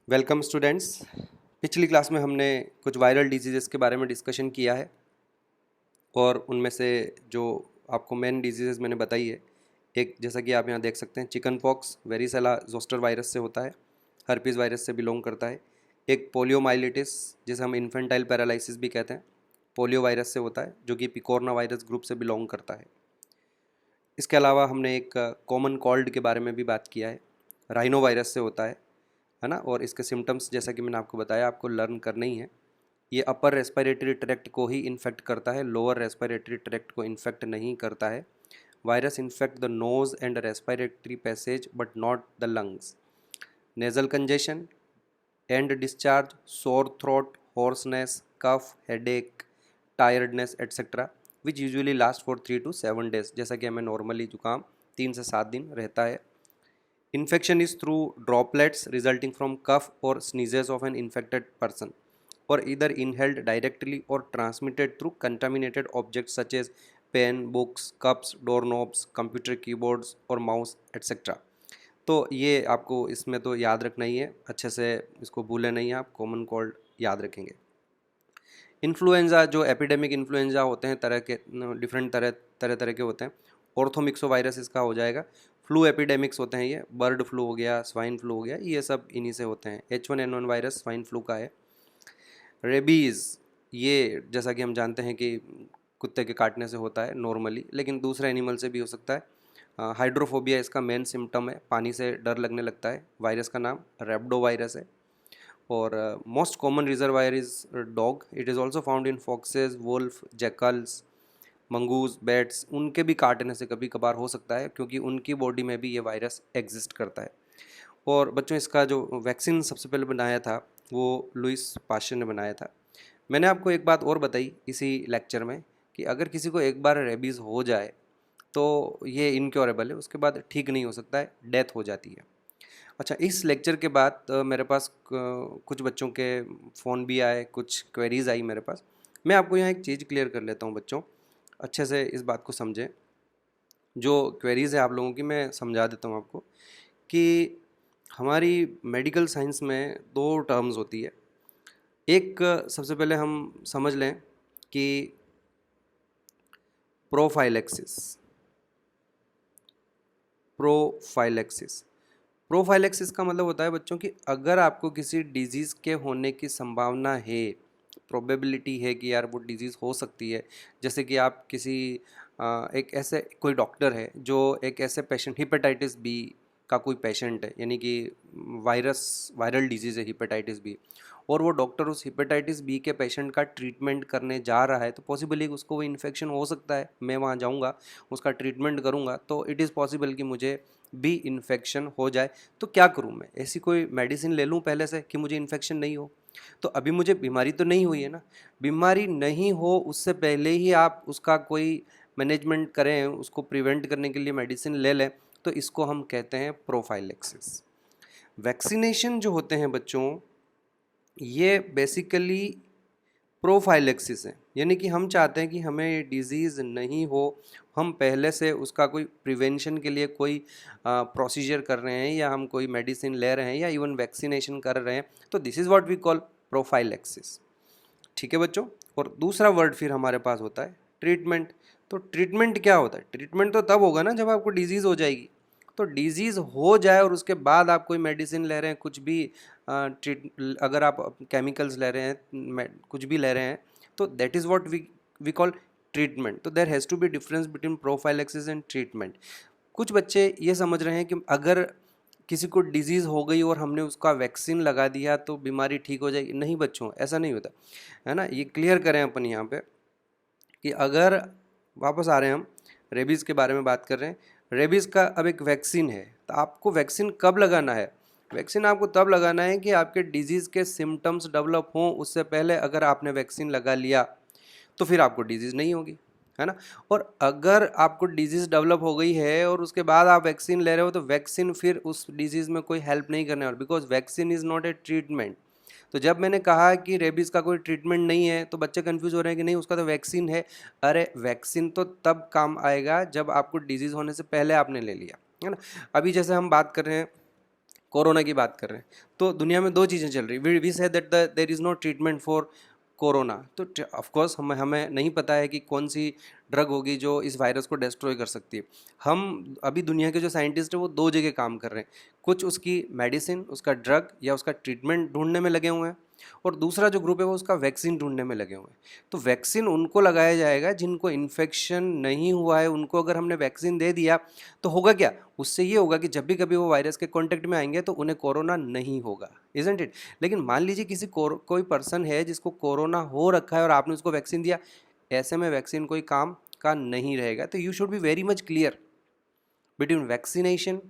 Welcome students. पिछली class में हमने कुछ वायरल डिजीज़ के बारे में डिस्कशन किया है और उनमें से जो आपको मेन डिजीज़ मैंने बताई है, एक जैसा कि आप यहाँ देख सकते हैं, chicken pox varicella zoster virus से होता है, हर्पीज़ वायरस से बिलोंग करता है। एक पोलियोमाइलिटिस जिसे हम इन्फेंटाइल पैरालिसिस भी कहते हैं, पोलियो वायरस से होता है, जो कि पिकोरना वायरस ग्रुप से बिलोंग करता है। इसके अलावा हमने एक कॉमन कॉल्ड के बारे में भी बात किया है, राइनो वायरस से होता है ना। और इसके सिम्टम्स जैसा कि मैंने आपको बताया, आपको लर्न करना ही है। ये अपर रेस्पिरेटरी ट्रैक्ट को ही इन्फेक्ट करता है, लोअर रेस्पिरेटरी ट्रैक्ट को इन्फेक्ट नहीं करता है। Virus infect the nose and respiratory passage but not the lungs. Nasal congestion and discharge, sore throat, hoarseness, cough, headache, tiredness etcetera which usually last for 3 to 7 days। जैसा कि हमें normally जुकाम 3 से 7 दिन रहता है। Infection is through droplets resulting from cough or sneezes of an infected person, or either inhaled directly or transmitted through contaminated objects such as pen, books, cups, doorknobs, computer keyboards और mouse etc. तो ये आपको इसमें तो याद रखना ही है, अच्छे से इसको भूले नहीं आप, कॉमन कोल्ड याद रखेंगे। इन्फ्लुएंजा, जो एपिडेमिक इन्फ्लुएंजा होते हैं, तरह के डिफरेंट तरह के होते हैं। ऑर्थोमिक्सो वायरस इसका हो जाएगा। फ्लू एपिडेमिक्स होते हैं, ये बर्ड फ्लू हो गया, स्वाइन फ्लू हो गया, ये सब इन्हीं से होते हैं। H1N1 वायरस स्वाइन फ्लू का है। रेबीज़, ये जैसा कि हम जानते हैं कि कुत्ते के काटने से होता है नॉर्मली, लेकिन दूसरे एनिमल से भी हो सकता है। हाइड्रोफोबिया इसका मेन सिम्टम है, पानी से डर लगने लगता है। वायरस का नाम रेब्डो वायरस है। और most common reservoir is dog. It is also found in foxes, wolf, jackals, mongoose, bats. उनके भी काटने से कभी कभार हो सकता है, क्योंकि उनकी बॉडी में भी ये वायरस एग्जिस्ट करता है। और बच्चों, इसका जो वैक्सीन सबसे पहले बनाया था वो लुइस पास्चर ने बनाया था। मैंने आपको एक बात और बताई इसी लेक्चर में कि अगर किसी को एक बार रेबीज़ हो जाए तो ये इनक्योरेबल है, उसके बाद ठीक नहीं हो सकता है, डेथ हो जाती है। अच्छा, इस लेक्चर के बाद मेरे पास कुछ बच्चों के फ़ोन भी आए, कुछ क्वेरीज़ आई मेरे पास। मैं आपको यहाँ एक चीज़ क्लियर कर लेता हूँ बच्चों, अच्छे से इस बात को समझें। जो क्वेरीज़ है आप लोगों की, मैं समझा देता हूँ आपको कि हमारी मेडिकल साइंस में दो टर्म्स होती है। एक सबसे पहले हम समझ लें कि प्रोफाइलेक्सिस। प्रोफाइलेक्सिस प्रोफाइलेक्सिस का मतलब होता है बच्चों कि अगर आपको किसी डिजीज़ के होने की संभावना है, प्रोबेबिलिटी है कि यार वो डिजीज़ हो सकती है। जैसे कि आप किसी एक ऐसे कोई डॉक्टर है जो एक ऐसे पेशेंट, हिपेटाइटिस बी का कोई पेशेंट है, यानी कि वायरल डिजीज़ है हिपेटाइटिस बी, और वो डॉक्टर उस हिपेटाइटिस बी के पेशेंट का ट्रीटमेंट करने जा रहा है, तो पॉसिबली उसको वो इन्फेक्शन हो सकता है। मैं वहाँ जाऊँगा, उसका ट्रीटमेंट करूँगा, तो इट इज़ पॉसिबल कि मुझे भी इन्फेक्शन हो जाए। तो क्या करूँ मैं? ऐसी कोई मेडिसिन ले लूँ पहले से कि मुझे इन्फेक्शन नहीं हो? तो अभी मुझे बीमारी तो नहीं हुई है ना। बीमारी नहीं हो उससे पहले ही आप उसका कोई मैनेजमेंट करें, उसको प्रिवेंट करने के लिए मेडिसिन ले लें, तो इसको हम कहते हैं प्रोफाइलेक्सिस। वैक्सीनेशन जो होते हैं बच्चों, ये बेसिकली प्रोफाइलेक्सिस है, यानी कि हम चाहते हैं कि हमें ये डिज़ीज़ नहीं हो, हम पहले से उसका कोई प्रिवेंशन के लिए कोई प्रोसीजर कर रहे हैं, या हम कोई मेडिसिन ले रहे हैं, या इवन वैक्सीनेशन कर रहे हैं, तो this is what we call prophylaxis. ठीक है बच्चों। और दूसरा वर्ड फिर हमारे पास होता है ट्रीटमेंट। तो ट्रीटमेंट क्या होता है? ट्रीटमेंट तो तब होगा ना जब आपको डिजीज़ हो जाएगी। तो डिजीज़ हो जाए और उसके बाद आप कोई मेडिसिन ले रहे हैं, कुछ भी अगर आप केमिकल्स ले रहे हैं, कुछ भी ले रहे हैं, तो that is what we call treatment. तो there has to be difference between prophylaxis and treatment. कुछ बच्चे ये समझ रहे हैं कि अगर किसी को डिजीज़ हो गई और हमने उसका वैक्सीन लगा दिया तो बीमारी ठीक हो जाएगी। नहीं बच्चों, ऐसा नहीं होता है ना। ये क्लियर करें अपन यहाँ पे कि अगर वापस आ रहे हैं, हम रेबीज़ के बारे में बात कर रहे हैं। रेबीज़ का अब एक वैक्सीन है, तो आपको वैक्सीन कब लगाना है? वैक्सीन आपको तब लगाना है कि आपके डिजीज़ के सिम्टम्स डेवलप हों, उससे पहले अगर आपने वैक्सीन लगा लिया तो फिर आपको डिजीज़ नहीं होगी, है ना। और अगर आपको डिजीज़ डेवलप हो गई है और उसके बाद आप वैक्सीन ले रहे हो, तो वैक्सीन फिर उस डिजीज़ में कोई हेल्प नहीं करने वाला, because vaccine is not a treatment. तो जब मैंने कहा कि रेबीज़ का कोई ट्रीटमेंट नहीं है, तो बच्चे कंफ्यूज हो रहे हैं कि नहीं उसका तो वैक्सीन है। अरे वैक्सीन तो तब काम आएगा जब आपको डिजीज़ होने से पहले आपने ले लिया, है ना। अभी जैसे हम बात कर रहे हैं कोरोना की बात कर रहे हैं, तो दुनिया में दो चीज़ें चल रही। We say that there is no treatment for corona, तो ऑफ कोर्स हमें नहीं पता है कि कौन सी ड्रग होगी जो इस वायरस को डिस्ट्रॉय कर सकती है। हम अभी दुनिया के जो साइंटिस्ट हैं वो दो जगह काम कर रहे हैं, कुछ उसकी मेडिसिन, उसका ड्रग या उसका ट्रीटमेंट ढूंढने में लगे हुए हैं, और दूसरा जो ग्रुप है वो उसका वैक्सीन ढूंढने में लगे हुए हैं। तो वैक्सीन उनको लगाया जाएगा जिनको इन्फेक्शन नहीं हुआ है। उनको अगर हमने वैक्सीन दे दिया तो होगा क्या, उससे ये होगा कि जब भी कभी वो वायरस के कांटेक्ट में आएंगे तो उन्हें कोरोना नहीं होगा, इजंट इट। लेकिन मान लीजिए किसी कोई पर्सन है जिसको कोरोना हो रखा है और आपने उसको वैक्सीन दिया, ऐसे में वैक्सीन कोई काम का नहीं रहेगा। तो you should be very much clear between vaccination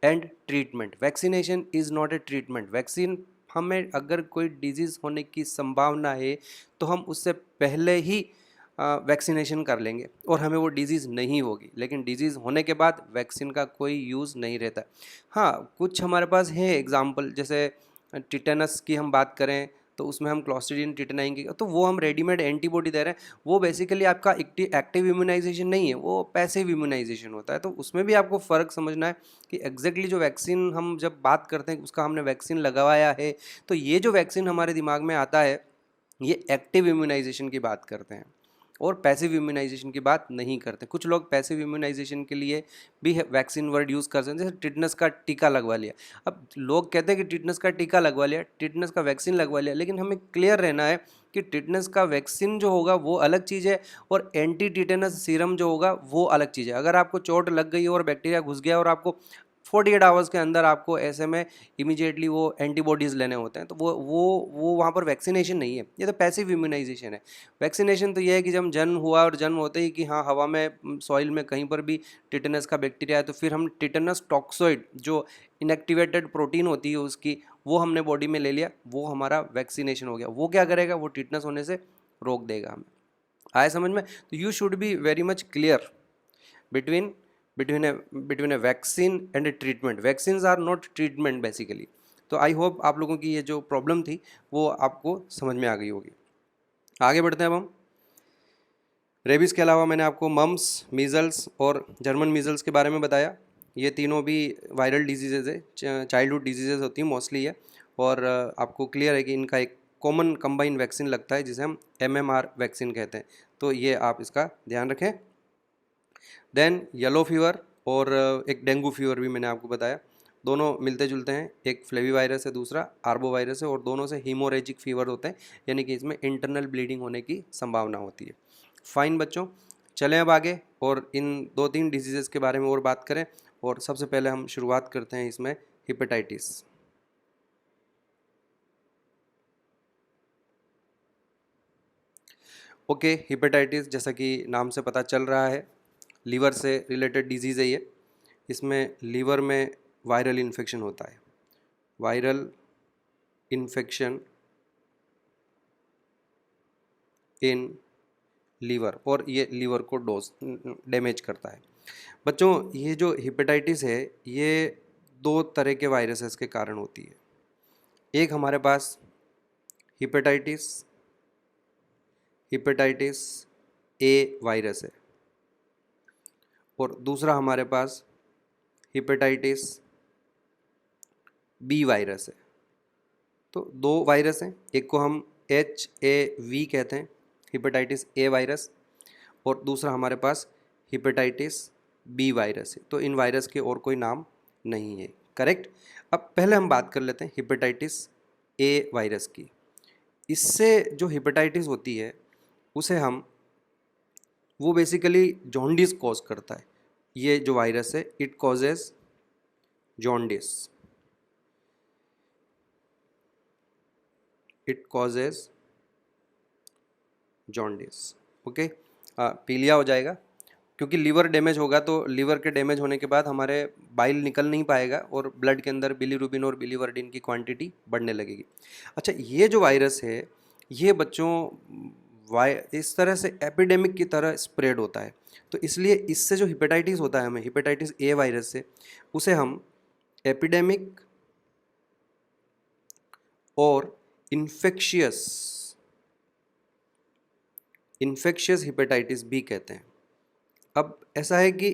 and treatment. Vaccination is not a treatment. Vaccine, हमें अगर कोई डिजीज़ होने की संभावना है तो हम उससे पहले ही वैक्सीनेशन कर लेंगे और हमें वो डिजीज़ नहीं होगी, लेकिन डिजीज़ होने के बाद वैक्सीन का कोई यूज़ नहीं रहता। हाँ, कुछ हमारे पास है एग्जाम्पल, जैसे टिटेनस की हम बात करें तो उसमें हम क्लॉस्ट्रीडियम टिटेनाइन की, तो वो हम रेडीमेड एंटीबॉडी दे रहे हैं। वो बेसिकली आपका एक्टिव इम्यूनाइजेशन नहीं है, वो पैसिव इम्यूनाइजेशन होता है। तो उसमें भी आपको फ़र्क समझना है कि एग्जैक्टली जो वैक्सीन हम जब बात करते हैं उसका हमने वैक्सीन लगवाया है, तो ये जो वैक्सीन हमारे दिमाग में आता है ये एक्टिव इम्यूनाइजेशन की बात करते हैं और पैसिव इम्यूनाइजेशन की बात नहीं करते। कुछ लोग पैसिव इम्यूनाइजेशन के लिए भी वैक्सीन वर्ड यूज़ करते हैं, जैसे टिटनस का टीका लगवा लिया। अब लोग कहते हैं कि टिटनस का टीका लगवा लिया, टिटनस का वैक्सीन लगवा लिया, लेकिन हमें क्लियर रहना है कि टिटनस का वैक्सीन जो होगा वो अलग चीज़ है और एंटी टिटेनस सीरम जो होगा वो अलग चीज़ है। अगर आपको चोट लग गई और बैक्टीरिया घुस गया और आपको 48 आवर्स के अंदर आपको ऐसे में इमीडिएटली वो एंटीबॉडीज़ लेने होते हैं, तो वो वहाँ पर वैक्सीनेशन नहीं है, ये तो पैसिव इम्यूनाइजेशन है। वैक्सीनेशन तो ये है कि जब जन्म हुआ और जन्म होते ही कि हाँ हवा में, सॉइल में कहीं पर भी टिटेनस का बैक्टीरिया है तो फिर हम टिटेनस टॉक्सोइड जो इनएक्टिवेटेड प्रोटीन होती है उसकी, वो हमने बॉडी में ले लिया, वो हमारा वैक्सीनेशन हो गया। वो क्या करेगा, वो टिटेनस होने से रोक देगा हमें। आया समझ में? तो you should be very much clear between between a vaccine and a treatment. Vaccines are not treatment basically. तो आई होप आप लोगों की ये जो प्रॉब्लम थी वो आपको समझ में आ गई होगी। आगे बढ़ते हैं अब हम। रेबीज़ के अलावा मैंने आपको मम्स, मीज़ल्स और जर्मन मीज़ल्स के बारे में बताया। ये तीनों भी वायरल डिजीज़ेज़ है, चाइल्डहुड डिजीज़ेज़ होती हैं मोस्टली है, और आपको क्लियर है कि इनका एक कॉमन कंबाइन वैक्सीन लगता है जिसे हम MMR वैक्सीन कहते हैं। तो ये आप इसका ध्यान रखें। देन येलो फीवर और एक डेंगू फीवर भी मैंने आपको बताया, दोनों मिलते जुलते हैं। एक फ्लेवी वायरस है, दूसरा आर्बो वायरस है, और दोनों से हीमोरेजिक फीवर होते हैं, यानी कि इसमें इंटरनल ब्लीडिंग होने की संभावना होती है। फाइन बच्चों, चलें अब आगे और इन 2-3 डिजीज़ के बारे में और बात करें। और सबसे पहले हम शुरुआत करते हैं इसमें हिपेटाइटिस। ओके, हिपेटाइटिस जैसा कि नाम से पता चल रहा है लीवर से रिलेटेड डिजीज़ है ये। इसमें लीवर में वायरल इन्फेक्शन होता है, वायरल इन्फेक्शन इन लीवर, और ये लीवर को डैमेज करता है। बच्चों, ये जो हिपेटाइटिस है ये 2 तरह के वायरसेस के कारण होती है। एक हमारे पास हिपेटाइटिस हिपेटाइटिस ए वायरस है, और दूसरा हमारे पास हिपेटाइटिस बी वायरस है। तो 2 वायरस हैं, एक को हम HAV कहते हैं, हिपेटाइटिस ए वायरस, और दूसरा हमारे पास हिपेटाइटिस बी वायरस है। तो इन वायरस के और कोई नाम नहीं है, करेक्ट। अब पहले हम बात कर लेते हैं हिपेटाइटिस ए वायरस की। इससे जो हिपेटाइटिस होती है उसे हम, वो बेसिकली जॉन्डिस कॉज करता है। ये जो वायरस है it causes jaundice, it causes jaundice. Okay, पीलिया हो जाएगा, क्योंकि लीवर डैमेज होगा तो लीवर के डैमेज होने के बाद हमारे बाइल निकल नहीं पाएगा और ब्लड के अंदर बिलीरुबिन और बिलीवर्डिन की क्वांटिटी बढ़ने लगेगी। अच्छा, ये जो वायरस है ये बच्चों इस तरह से एपिडेमिक की तरह स्प्रेड होता है। तो इसलिए इससे जो हिपेटाइटिस होता है हमें, हिपेटाइटिस ए वायरस से, उसे हम एपिडेमिक और इन्फेक्शियस हिपेटाइटिस भी कहते हैं। अब ऐसा है कि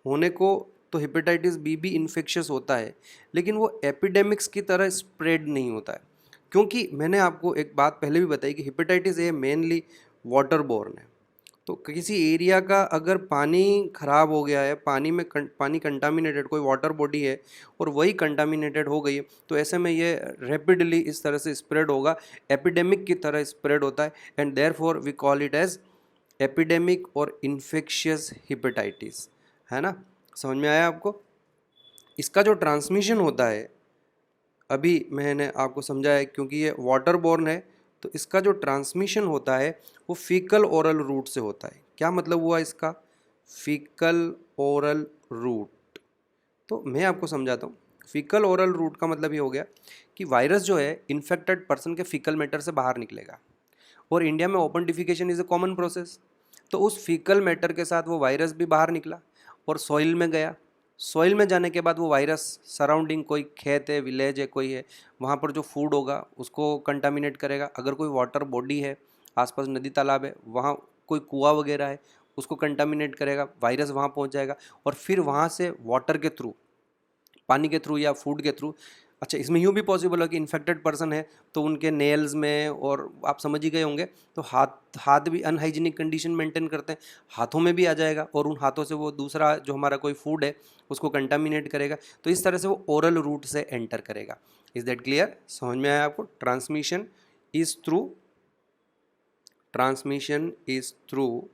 होने को तो हेपेटाइटिस बी भी इन्फेक्शियस होता है, लेकिन वो एपिडेमिक्स की तरह स्प्रेड नहीं होता है, क्योंकि मैंने आपको एक बात पहले भी बताई कि hepatitis A mainly water borne है। तो किसी एरिया का अगर पानी खराब हो गया है, पानी कंटामिनेटेड, कोई वाटर बॉडी है और वही कंटामिनेटेड हो गई है, तो ऐसे में ये रैपिडली इस तरह से स्प्रेड होगा, एपिडेमिक की तरह स्प्रेड होता है, and therefore we call it as epidemic और इन्फेक्शियस हेपेटाइटिस, है ना। समझ में आया आपको। इसका जो ट्रांसमिशन होता है, अभी मैंने आपको समझाया, क्योंकि ये वाटर बोर्न है तो इसका जो ट्रांसमिशन होता है वो फीकल ओरल रूट से होता है। क्या मतलब हुआ इसका? Faecal oral route. तो मैं आपको समझाता हूँ। फीकल ओरल रूट का मतलब ये हो गया कि वायरस जो है इन्फेक्टेड पर्सन के फीकल मैटर से बाहर निकलेगा, और इंडिया में open defecation is a common process. तो उस फीकल मैटर के साथ वो वायरस भी बाहर निकला और सॉइल में गया। सॉइल में जाने के बाद वो वायरस सराउंडिंग, कोई खेत है, विलेज है, कोई है, वहाँ पर जो फूड होगा उसको कंटामिनेट करेगा। अगर कोई वाटर बॉडी है, आसपास नदी तालाब है, वहाँ कोई कुआं वगैरह है, उसको कंटामिनेट करेगा, वायरस वहाँ पहुँच जाएगा, और फिर वहाँ से वाटर के थ्रू, पानी के थ्रू या फूड के थ्रू। अच्छा, इसमें यूँ भी पॉसिबल है कि इन्फेक्टेड पर्सन है तो उनके नेल्स में, और आप समझ ही गए होंगे, तो हाथ भी अनहाइजीनिक कंडीशन मेंटेन करते हैं, हाथों में भी आ जाएगा, और उन हाथों से वो दूसरा जो हमारा कोई फूड है उसको कंटामिनेट करेगा। तो इस तरह से वो ओरल रूट से एंटर करेगा। Is that clear? समझ में आया आपको? Transmission is through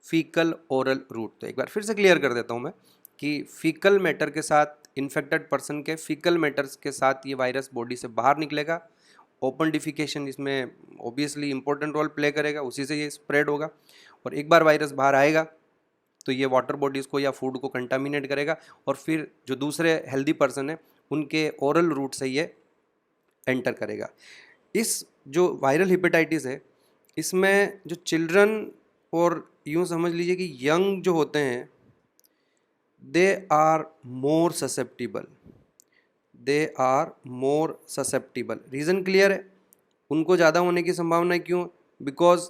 faecal oral route. तो एक बार फिर से क्लियर कर देता हूँ मैं कि फीकल मैटर के साथ, इन्फेक्टेड पर्सन के फीकल मैटर्स के साथ ये वायरस बॉडी से बाहर निकलेगा। ओपन डिफिकेशन इसमें ऑब्वियसली इंपॉर्टेंट रोल प्ले करेगा, उसी से ये स्प्रेड होगा। और एक बार वायरस बाहर आएगा तो ये वाटर बॉडीज़ को या फूड को कंटामिनेट करेगा, और फिर जो दूसरे हेल्दी पर्सन है उनके ओरल रूट से ये एंटर करेगा। इस जो वायरल हेपेटाइटिस है, इसमें जो चिल्ड्रन, और यूँ समझ लीजिए कि यंग जो होते हैं, they are more susceptible. Reason clear है? उनको ज़्यादा होने की संभावना क्यों? Because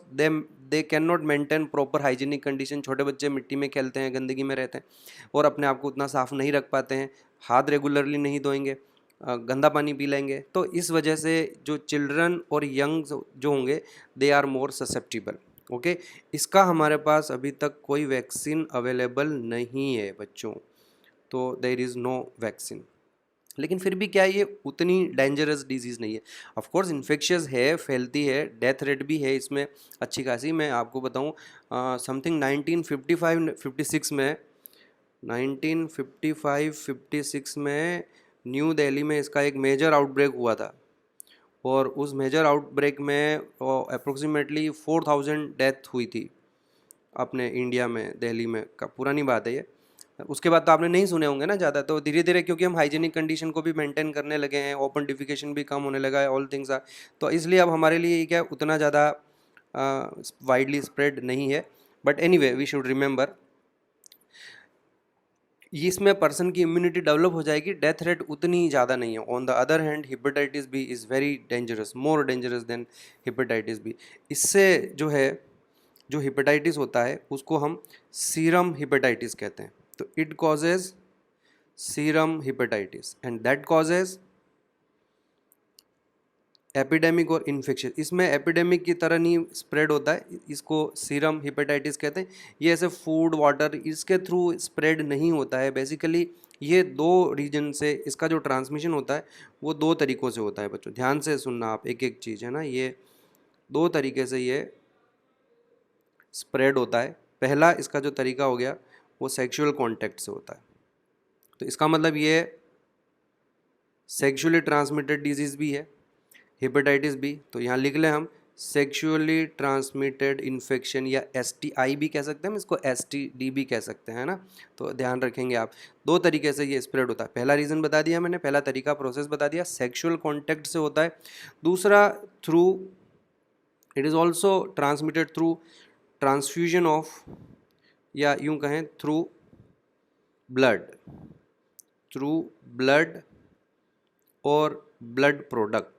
they can not maintain proper hygienic condition. छोटे बच्चे मिट्टी में खेलते हैं, गंदगी में रहते हैं, और अपने आप को उतना साफ नहीं रख पाते हैं, हाथ रेगुलरली नहीं धोएंगे, गंदा पानी पी लेंगे। तो इस वजह से जो चिल्ड्रन और यंग जो होंगे, they are more susceptible. Okay, इसका हमारे पास अभी तक कोई वैक्सीन अवेलेबल नहीं है बच्चों, तो देयर इज़ नो वैक्सीन। लेकिन फिर भी क्या ये उतनी डेंजरस डिजीज़ नहीं है। ऑफ कोर्स इन्फेक्शियस है, फैलती है, डेथ रेट भी है इसमें अच्छी खासी। मैं आपको बताऊं, समथिंग 1955-56 में न्यू दिल्ली में इसका एक मेजर आउटब्रेक हुआ था, और उस मेजर आउटब्रेक में अप्रोक्सीमेटली 4000 डेथ हुई थी अपने इंडिया में, दिल्ली में। का पुरानी बात है ये। उसके बाद तो आपने नहीं सुने होंगे ना ज़्यादा। तो धीरे धीरे क्योंकि हम हाइजीनिक कंडीशन को भी मेंटेन करने लगे हैं, ओपन डिफिकेशन भी कम होने लगा है, ऑल थिंग्स आर, तो इसलिए अब हमारे लिए क्या उतना ज़्यादा वाइडली स्प्रेड नहीं है। But anyway we should remember, इसमें पर्सन की इम्यूनिटी डेवलप हो जाएगी, डेथ रेट उतनी ज़्यादा नहीं है। On the other hand hepatitis B is very dangerous, more dangerous than hepatitis B. इससे जो है, जो हेपेटाइटिस होता है उसको हम सीरम हेपेटाइटिस कहते हैं। तो it causes serum hepatitis and that causes epidemic और इन्फेक्शन। इसमें एपिडेमिक की तरह नहीं स्प्रेड होता है, इसको सीरम हेपेटाइटिस कहते हैं। ये ऐसे फूड, वाटर, इसके थ्रू स्प्रेड नहीं होता है। बेसिकली ये दो रीजन से इसका जो ट्रांसमिशन होता है वो दो तरीक़ों से होता है। बच्चों ध्यान से सुनना आप, एक एक चीज़ है ना, ये दो तरीके से ये स्प्रेड होता है। पहला इसका जो तरीका हो गया वो सेक्सुअल कांटेक्ट से होता है। तो इसका मतलब ये सेक्सुअली ट्रांसमिटेड डिजीज़ भी है हेपेटाइटिस बी। तो यहाँ लिख लें हम सेक्सुअली ट्रांसमिटेड इन्फेक्शन, या STI भी कह सकते हैं हम इसको, STD भी कह सकते हैं, है ना। तो ध्यान रखेंगे आप, दो तरीके से ये स्प्रेड होता है। पहला रीज़न बता दिया मैंने, पहला तरीका, प्रोसेस बता दिया, सेक्सुअल कॉन्टैक्ट से होता है। दूसरा, through, it is also transmitted through transfusion of, या यूँ कहें थ्रू ब्लड और ब्लड प्रोडक्ट।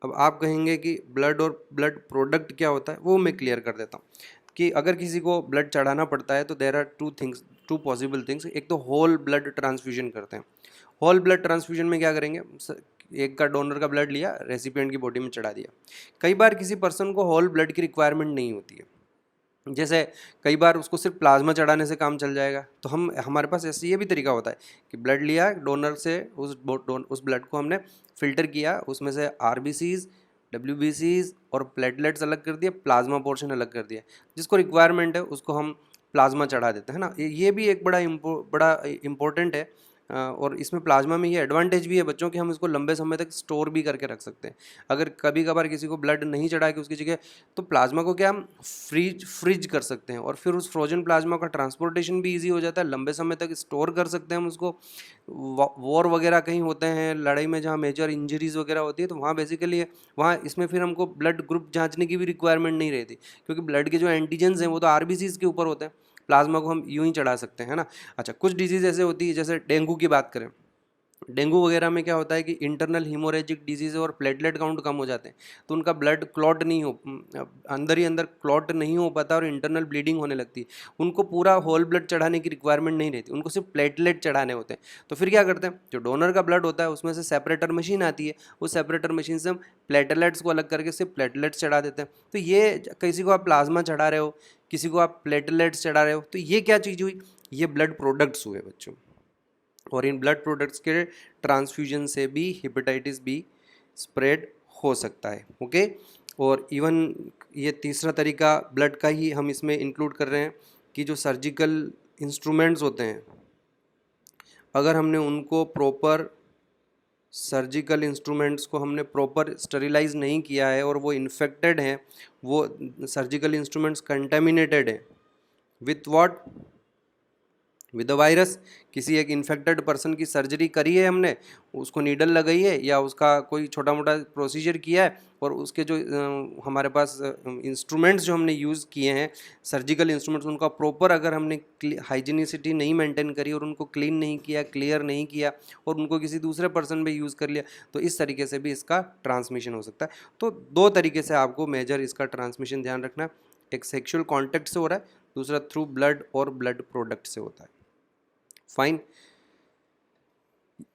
अब आप कहेंगे कि ब्लड और ब्लड प्रोडक्ट क्या होता है, वो मैं क्लियर कर देता हूँ कि अगर किसी को ब्लड चढ़ाना पड़ता है तो there are two things two possible things. एक तो होल ब्लड ट्रांसफ्यूजन करते हैं। होल ब्लड ट्रांसफ्यूजन में क्या करेंगे, एक का डोनर का ब्लड लिया, रेसिपिएंट की बॉडी में चढ़ा दिया। कई बार किसी पर्सन को होल ब्लड की रिक्वायरमेंट नहीं होती है, जैसे कई बार उसको सिर्फ प्लाज्मा चढ़ाने से काम चल जाएगा, तो हमारे पास ऐसे ये भी तरीका होता है कि ब्लड लिया डोनर से, उस ब्लड को हमने फिल्टर किया, उसमें से आरबीसीज, डब्ल्यूबीसीज और प्लेटलेट्स अलग कर दिए, प्लाज्मा पोर्शन अलग कर दिया। जिसको रिक्वायरमेंट है उसको हम प्लाज्मा चढ़ा देते हैं ना। ये भी एक बड़ा इम्पोर्टेंट है। और इसमें प्लाज्मा में ये एडवांटेज भी है बच्चों कि हम इसको लंबे समय तक स्टोर भी करके रख सकते हैं। अगर कभी कभार किसी को ब्लड नहीं चढ़ा के उसकी जगह, तो प्लाज्मा को क्या हम फ्रिज कर सकते हैं, और फिर उस फ्रोजन प्लाज्मा का ट्रांसपोर्टेशन भी ईजी हो जाता है, लंबे समय तक स्टोर कर सकते हैं हम उसको। वॉर वगैरह कहीं होते हैं, लड़ाई में जहाँ मेजर इंजरीज वगैरह होती है, तो वहाँ बेसिकली वहाँ इसमें फिर हमको ब्लड ग्रुप जांचने की भी रिक्वायरमेंट नहीं रहती, क्योंकि ब्लड के जो एंटीजेंस हैं वो तो आरबीसीज के ऊपर होते हैं, प्लाज्मा को हम यूं ही चढ़ा सकते हैं, है ना। अच्छा, कुछ डिजीज़ ऐसे होती है, जैसे डेंगू की बात करें, डेंगू वगैरह में क्या होता है कि इंटरनल हीमोरेजिक डिजीज़ और प्लेटलेट काउंट कम हो जाते हैं, तो उनका ब्लड क्लॉट नहीं हो, अंदर ही अंदर क्लॉट नहीं हो पाता और इंटरनल ब्लीडिंग होने लगती है। उनको पूरा होल ब्लड चढ़ाने की रिक्वायरमेंट नहीं रहती, उनको सिर्फ प्लेटलेट चढ़ाने होते हैं। तो फिर क्या करते हैं, जो डोनर का ब्लड होता है उसमें से सेपरेटर मशीन आती है, उस सेपरेटर मशीन से हम प्लेटलेट्स को अलग करके सिर्फ प्लेटलेट्स चढ़ा देते हैं। तो ये किसी को आप प्लाज्मा चढ़ा रहे हो, किसी को आप प्लेटलेट्स चढ़ा रहे हो, तो ये क्या चीज़ हुई, ये ब्लड प्रोडक्ट्स हुए बच्चों। और इन ब्लड प्रोडक्ट्स के ट्रांसफ्यूजन से भी हेपेटाइटिस बी स्प्रेड हो सकता है। ओके, और इवन ये तीसरा तरीका ब्लड का ही हम इसमें इंक्लूड कर रहे हैं कि जो सर्जिकल इंस्ट्रूमेंट्स होते हैं, अगर हमने उनको प्रॉपर सर्जिकल इंस्ट्रूमेंट्स को हमने प्रॉपर स्टरिलाइज नहीं किया है और वो इन्फेक्टेड हैं, वो सर्जिकल इंस्ट्रूमेंट्स कंटेमिनेटेड हैं with what, with the virus. किसी एक इन्फेक्टेड पर्सन की सर्जरी करी है हमने, उसको नीडल लगाई है या उसका कोई छोटा मोटा प्रोसीजर किया है, और उसके जो हमारे पास इंस्ट्रूमेंट्स जो हमने यूज़ किए हैं, सर्जिकल इंस्ट्रूमेंट्स, उनका प्रॉपर अगर हमने हाइजीनिसिटी नहीं मेंटेन करी और उनको क्लीन नहीं किया, क्लियर नहीं किया, और उनको किसी दूसरे पर्सन पे यूज़ कर लिया, तो इस तरीके से भी इसका ट्रांसमिशन हो सकता है। तो दो तरीके से आपको मेजर इसका ट्रांसमिशन ध्यान रखना, एक सेक्शुअल कॉन्टैक्ट से हो रहा है, दूसरा थ्रू ब्लड और ब्लड प्रोडक्ट से होता है। फाइन,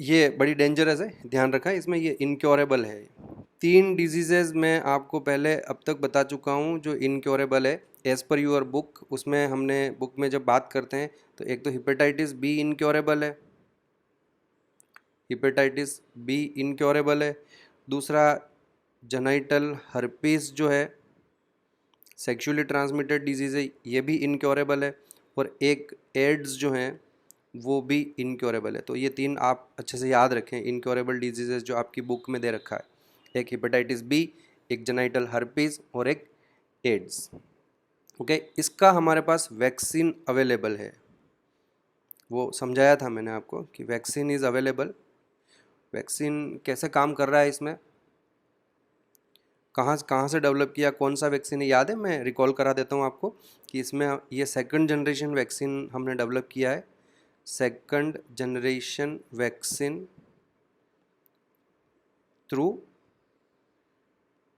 ये बड़ी डेंजरस है, ध्यान रखा, इसमें ये इनक्योरेबल है। 3 डिजीजेज मैं आपको पहले अब तक बता चुका हूँ जो इनक्योरेबल है एज़ पर यूर बुक। उसमें हमने बुक में जब बात करते हैं तो एक तो हेपेटाइटिस बी इनक्योरेबल है, हेपेटाइटिस बी इनक्योरेबल है। दूसरा जेनाइटल हर्पीस जो है सेक्सुअली ट्रांसमिटेड डिजीज़ है, ये भी इनक्योरेबल है। और एक एड्स जो हैं वो भी इनक्योरेबल है। तो ये 3 आप अच्छे से याद रखें इनक्योरेबल डिजीजेज जो आपकी बुक में दे रखा है, एक हेपेटाइटिस बी, एक जेनाइटल हर्पीस और एक एड्स। ओके, इसका हमारे पास वैक्सीन अवेलेबल है, वो समझाया था मैंने आपको कि वैक्सीन इज़ अवेलेबल। वैक्सीन कैसे काम कर रहा है, इसमें कहाँ कहाँ से डेवलप किया, कौन सा वैक्सीन है, याद है, मैं रिकॉल करा देता हूँ आपको कि इसमें ये 2nd जनरेशन वैक्सीन हमने डेवलप किया है। 2nd generation vaccine through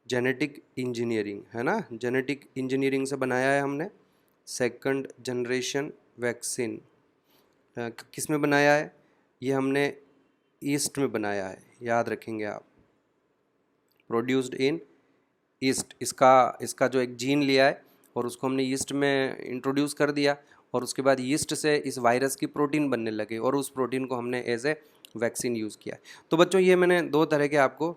genetic engineering, है ना, जेनेटिक इंजीनियरिंग से बनाया है हमने 2nd जनरेशन वैक्सीन। किस में बनाया है, ये हमने ईस्ट में बनाया है, याद रखेंगे आप, प्रोड्यूस्ड इन ईस्ट। इसका जो एक जीन लिया है और उसको हमने ईस्ट में इंट्रोड्यूस कर दिया, और उसके बाद ईस्ट से इस वायरस की प्रोटीन बनने लगे और उस प्रोटीन को हमने एज ए वैक्सीन यूज़ किया। तो बच्चों, ये मैंने 2 तरह के आपको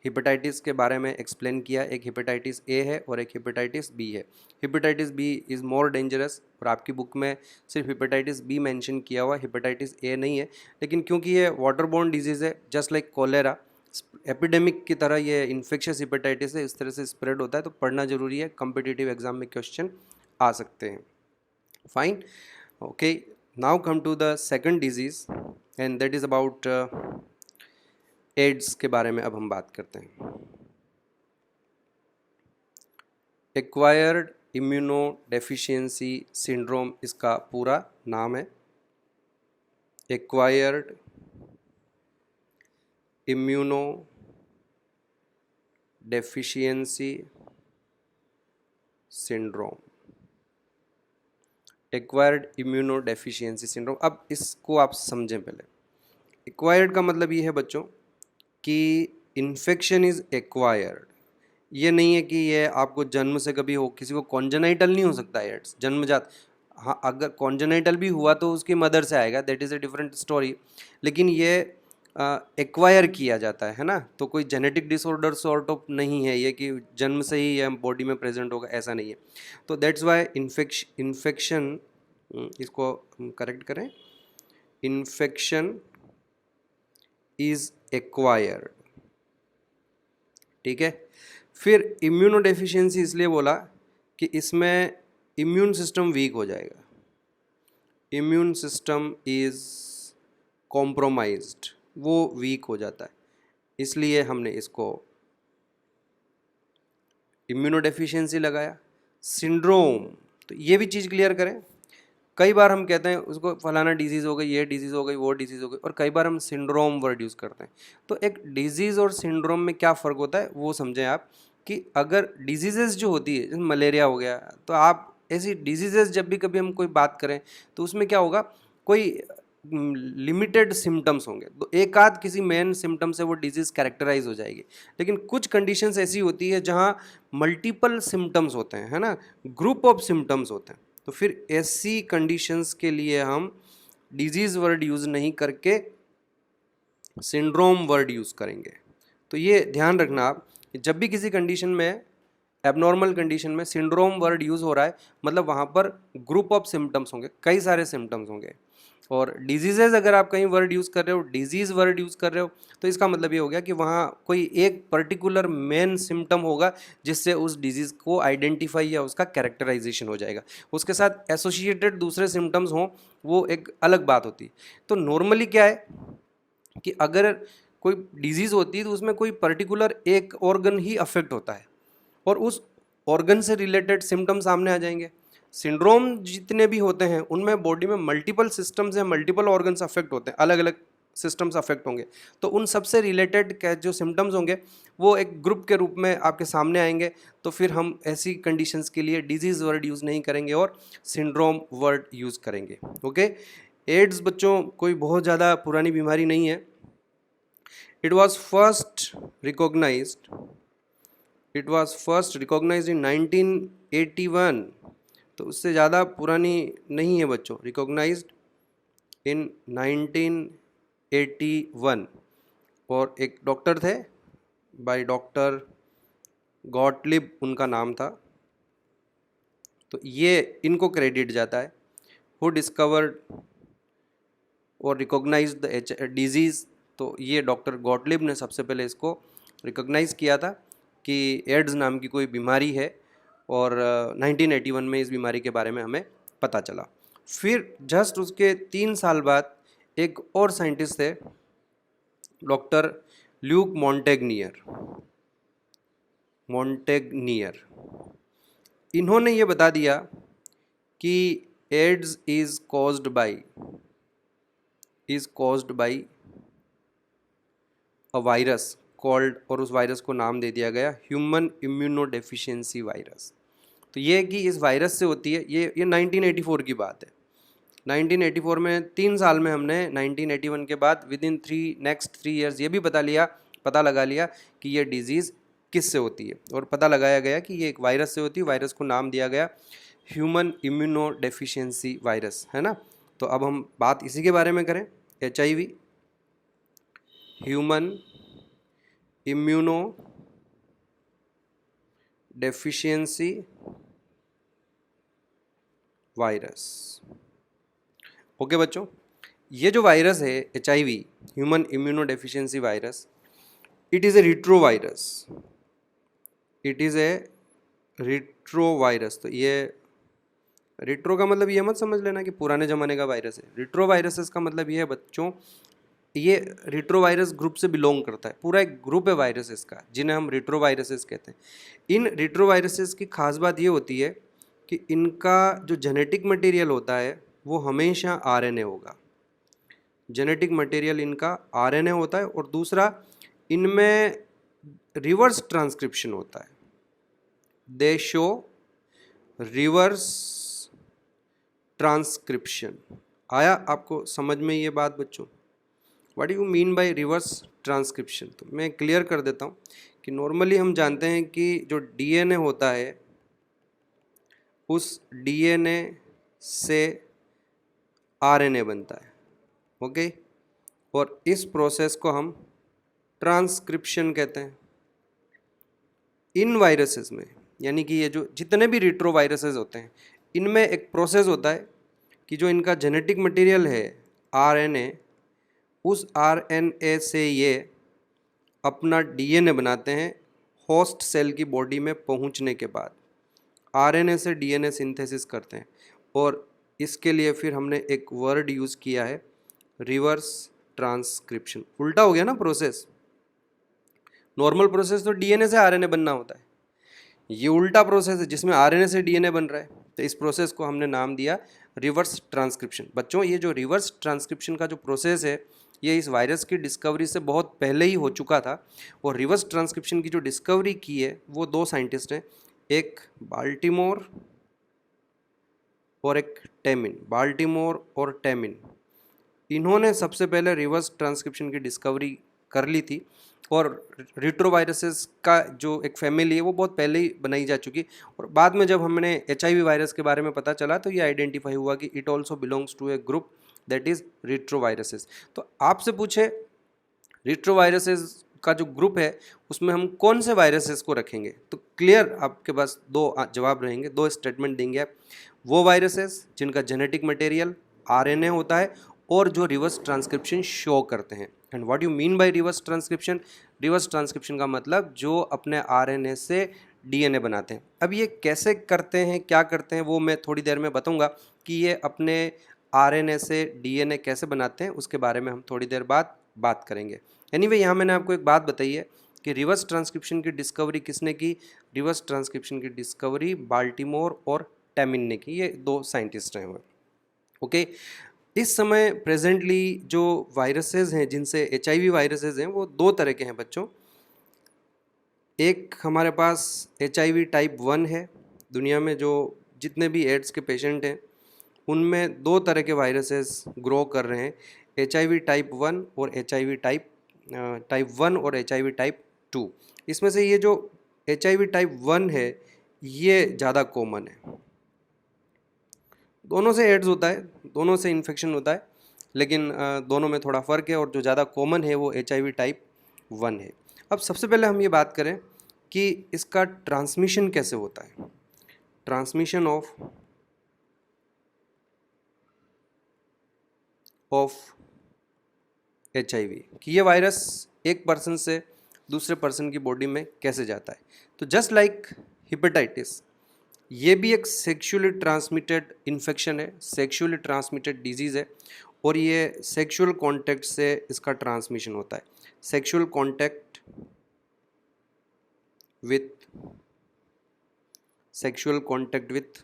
हेपेटाइटिस के बारे में एक्सप्लेन किया, एक हेपेटाइटिस ए है और एक हेपेटाइटिस बी है। Hepatitis B is more dangerous, और आपकी बुक में सिर्फ हेपेटाइटिस बी मेंशन किया हुआ, हेपेटाइटिस ए नहीं है। लेकिन क्योंकि ये वाटरबोर्न डिजीज़ है, जस्ट लाइक कोलेरा, एपिडेमिक की तरह ये इन्फेक्शियस हेपेटाइटिस है, इस तरह से स्प्रेड होता है, तो पढ़ना जरूरी है, कॉम्पिटिटिव एग्जाम में क्वेश्चन आ सकते हैं। Fine, okay, now come to the second disease and that is about AIDS के बारे में अब हम बात करते हैं। एक्वायर्ड इम्यूनो डेफिशिएंसी सिंड्रोम इसका पूरा नाम है, acquired immuno deficiency syndrome. Acquired immunodeficiency syndrome. अब इसको आप समझें पहले। एक्वायर्ड का मतलब ये है बच्चों कि इन्फेक्शन इज़ एक्वायर्ड। ये नहीं है कि ये आपको जन्म से कभी हो, किसी को कॉन्जेनाइटल नहीं हो सकता है, जन्मजात। हाँ, अगर कॉन्जेनाइटल भी हुआ तो उसकी मदर से आएगा, that is a different story. लेकिन ये एक्वायर किया जाता है ना, तो कोई जेनेटिक डिसऑर्डर सॉर्ट ऑफ नहीं है ये कि जन्म से ही ये बॉडी में प्रेजेंट होगा, ऐसा नहीं है। तो दैट्स वाई इन्फेक्शन, इसको करेक्ट करें, इन्फेक्शन इज एक्वायर्ड, ठीक है। फिर इम्यूनोडेफिशिएंसी इसलिए बोला कि इसमें इम्यून सिस्टम वीक हो जाएगा, इम्यून सिस्टम इज कॉम्प्रोमाइज्ड, वो वीक हो जाता है, इसलिए हमने इसको इम्यूनोडेफिशिएंसी लगाया। सिंड्रोम, तो ये भी चीज़ क्लियर करें। कई बार हम कहते हैं उसको फलाना डिजीज़ हो गई, ये डिजीज़ हो गई, वो डिजीज़ हो गई, और कई बार हम सिंड्रोम वर्ड यूज़ करते हैं। तो एक डिजीज़ और सिंड्रोम में क्या फ़र्क होता है वो समझें आप, कि अगर डिजीज़ेस जो होती है, जैसे मलेरिया हो गया, तो आप ऐसी डिजीज़ेस जब भी कभी हम कोई बात करें तो उसमें क्या होगा, कोई लिमिटेड सिम्टम्स होंगे, तो एक आध किसी मेन सिम्टम से वो डिजीज़ कैरेक्टराइज हो जाएगी। लेकिन कुछ कंडीशंस ऐसी होती है जहाँ मल्टीपल सिम्टम्स होते हैं, है ना, ग्रुप ऑफ सिम्टम्स होते हैं। तो फिर ऐसी कंडीशंस के लिए हम डिजीज़ वर्ड यूज़ नहीं करके सिंड्रोम वर्ड यूज़ करेंगे। तो ये ध्यान रखना आप कि जब भी किसी कंडीशन में, एबनॉर्मल कंडीशन में सिंड्रोम वर्ड यूज़ हो रहा है, मतलब वहाँ पर ग्रुप ऑफ सिम्टम्स होंगे, कई सारे सिम्टम्स होंगे। और डिजीज़ेज अगर आप कहीं वर्ड यूज़ कर रहे हो, डिजीज़ वर्ड यूज़ कर रहे हो, तो इसका मतलब ये हो गया कि वहाँ कोई एक पर्टिकुलर मेन सिम्टम होगा जिससे उस डिजीज़ को आइडेंटिफाई या उसका कैरेक्टराइजेशन हो जाएगा। उसके साथ एसोसिएटेड दूसरे सिम्टम्स हों, वो एक अलग बात होती है। तो नॉर्मली क्या है कि अगर कोई डिजीज़ होती है तो उसमें कोई पर्टिकुलर एक ऑर्गन ही अफेक्ट होता है और उस ऑर्गन से रिलेटेड सिम्टम सामने आ जाएंगे। सिंड्रोम जितने भी होते हैं उनमें बॉडी में मल्टीपल सिस्टम्स या मल्टीपल ऑर्गन्स अफेक्ट होते हैं, अलग अलग सिस्टम्स अफेक्ट होंगे, तो उन सबसे रिलेटेड जो सिम्टम्स होंगे वो एक ग्रुप के रूप में आपके सामने आएंगे। तो फिर हम ऐसी कंडीशंस के लिए डिजीज़ वर्ड यूज़ नहीं करेंगे और सिंड्रोम वर्ड यूज़ करेंगे। ओके। एड्स बच्चों कोई बहुत ज़्यादा पुरानी बीमारी नहीं है। इट वॉज फर्स्ट रिकॉग्नाइज्ड इन 1981, तो उससे ज़्यादा पुरानी नहीं है बच्चों, रिकॉग्नाइज्ड इन 1981। और एक डॉक्टर थे, बाय डॉक्टर गॉटलिब उनका नाम था। तो ये इनको क्रेडिट जाता है, हु डिस्कवर्ड और रिकॉग्नाइज द डिजीज़। तो ये डॉक्टर गॉटलिब ने सबसे पहले इसको रिकॉग्नाइज़ किया था कि एड्स नाम की कोई बीमारी है, और 1981 में इस बीमारी के बारे में हमें पता चला। फिर जस्ट उसके 3 साल बाद एक और साइंटिस्ट थे, डॉक्टर ल्यूक मॉन्टेगनियर। इन्होंने ये बता दिया कि AIDS is caused by a virus called, और उस वायरस को नाम दे दिया गया ह्यूमन इम्यूनोडेफिशिएंसी वायरस। तो ये कि इस वायरस से होती है, ये 1984 की बात है। 1984 में 3 साल में हमने 1981 के बाद विद इन नेक्स्ट 3 ईयर्स ये भी पता लगा लिया कि ये डिजीज़ किस से होती है, और पता लगाया गया कि ये एक वायरस से होती है। वायरस को नाम दिया गया ह्यूमन इम्यूनोडेफिशिएंसी वायरस, है ना। तो अब हम बात इसी के बारे में करें, HIV, human immuno deficiency virus. Okay बच्चों, ये जो वायरस है HIV, human immuno deficiency virus, it is a retrovirus. तो ये रिट्रो का मतलब ये मत समझ लेना कि पुराने ज़माने का वायरस है। रिट्रो वायरसेस का मतलब ये है बच्चों, ये रिट्रो वायरस ग्रुप से बिलोंग करता है, पूरा एक ग्रुप है वायरसेस का जिन्हें हम रिट्रो वायरसेस कहते हैं। इन रिट्रो वायरसेस की खास बात ये होती है कि इनका जो जेनेटिक मटेरियल होता है वो हमेशा RNA होगा। जेनेटिक मटेरियल इनका RNA होता है, और दूसरा इनमें रिवर्स ट्रांसक्रिप्शन होता है। दे शो रिवर्स ट्रांसक्रिप्शन। आया आपको समझ में ये बात बच्चों? What you mean by reverse transcription? तो मैं क्लियर कर देता हूँ कि नॉर्मली हम जानते हैं कि जो डीएनए होता है उस डीएनए से आरएनए बनता है, ओके। और इस प्रोसेस को हम ट्रांसक्रिप्शन कहते हैं। इन वायरसेस में, यानी कि ये जो जितने भी रिट्रोवायरसेस होते हैं, इनमें एक प्रोसेस होता है कि जो इनका जेनेटिक मटेरियल है आरएनए, उस आरएनए से ये अपना डीएनए बनाते हैं होस्ट सेल की बॉडी में पहुंचने के बाद। आरएनए से डीएनए सिंथेसिस करते हैं और इसके लिए फिर हमने एक वर्ड यूज़ किया है रिवर्स ट्रांसक्रिप्शन। उल्टा हो गया ना प्रोसेस। नॉर्मल प्रोसेस तो डीएनए से आरएनए बनना होता है, ये उल्टा प्रोसेस है जिसमें आरएनए से डीएनए बन रहा है। तो इस प्रोसेस को हमने नाम दिया रिवर्स ट्रांसक्रिप्शन। बच्चों ये जो रिवर्स ट्रांसक्रिप्शन का जो प्रोसेस है ये इस वायरस की डिस्कवरी से बहुत पहले ही हो चुका था। और रिवर्स ट्रांसक्रिप्शन की जो डिस्कवरी की है वो दो साइंटिस्ट हैं, एक बाल्टीमोर और एक टेमिन। बाल्टीमोर और टेमिन, इन्होंने सबसे पहले रिवर्स ट्रांसक्रिप्शन की डिस्कवरी कर ली थी। और रिट्रोवायरसेस का जो एक फैमिली है वो बहुत पहले ही बनाई जा चुकी। और बाद में जब हमने HIV वायरस के बारे में पता चला तो ये आइडेंटिफाई हुआ कि it also belongs to a group that is retroviruses. तो आपसे पूछे रिट्रोवायरसेस का जो ग्रुप है उसमें हम कौन से वायरसेस को रखेंगे, तो क्लियर आपके पास दो जवाब रहेंगे, दो स्टेटमेंट देंगे आप। वो वायरसेस जिनका जेनेटिक मटेरियल आरएनए होता है और जो रिवर्स ट्रांसक्रिप्शन शो करते हैं। And what you mean by reverse transcription? Reverse transcription का मतलब जो अपने आरएनए से डीएनए बनाते हैं। अब ये कैसे करते हैं, क्या करते हैं, वो मैं थोड़ी देर में बताऊंगा कि ये अपने आरएनए से डीएनए कैसे बनाते हैं, उसके बारे में हम थोड़ी देर बाद बात करेंगे। एनीवे यहाँ मैंने आपको एक बात बताई है कि रिवर्स ट्रांसक्रिप्शन की डिस्कवरी किसने की? रिवर्स ट्रांसक्रिप्शन की डिस्कवरी बाल्टीमोर और टेमिन ने की। ये दो साइंटिस्ट हैं वो, ओके। इस समय प्रेजेंटली जो वायरसेस हैं जिनसे HIV वायरसेस हैं वो दो तरह के हैं बच्चों। एक हमारे पास HIV टाइप 1 है। दुनिया में जो जितने भी एड्स के पेशेंट हैं उनमें दो तरह के वायरसेस ग्रो कर रहे हैं, HIV टाइप 1 और HIV टाइप 1 और HIV टाइप 2। इसमें से ये जो HIV टाइप 1 है ये ज़्यादा कॉमन है। दोनों से एड्स होता है, दोनों से इन्फेक्शन होता है, लेकिन दोनों में थोड़ा फ़र्क है और जो ज़्यादा कॉमन है वो HIV टाइप 1 है। अब सबसे पहले हम ये बात करें कि इसका ट्रांसमिशन कैसे होता है। ट्रांसमिशन ऑफ HIV, कि ये वायरस एक पर्सन से दूसरे पर्सन की बॉडी में कैसे जाता है। तो जस्ट लाइक हेपेटाइटिस, ये भी एक सेक्सुअली ट्रांसमिटेड इन्फेक्शन है, सेक्सुअली ट्रांसमिटेड डिजीज़ है और ये सेक्सुअल कांटेक्ट से इसका ट्रांसमिशन होता है। Sexual contact with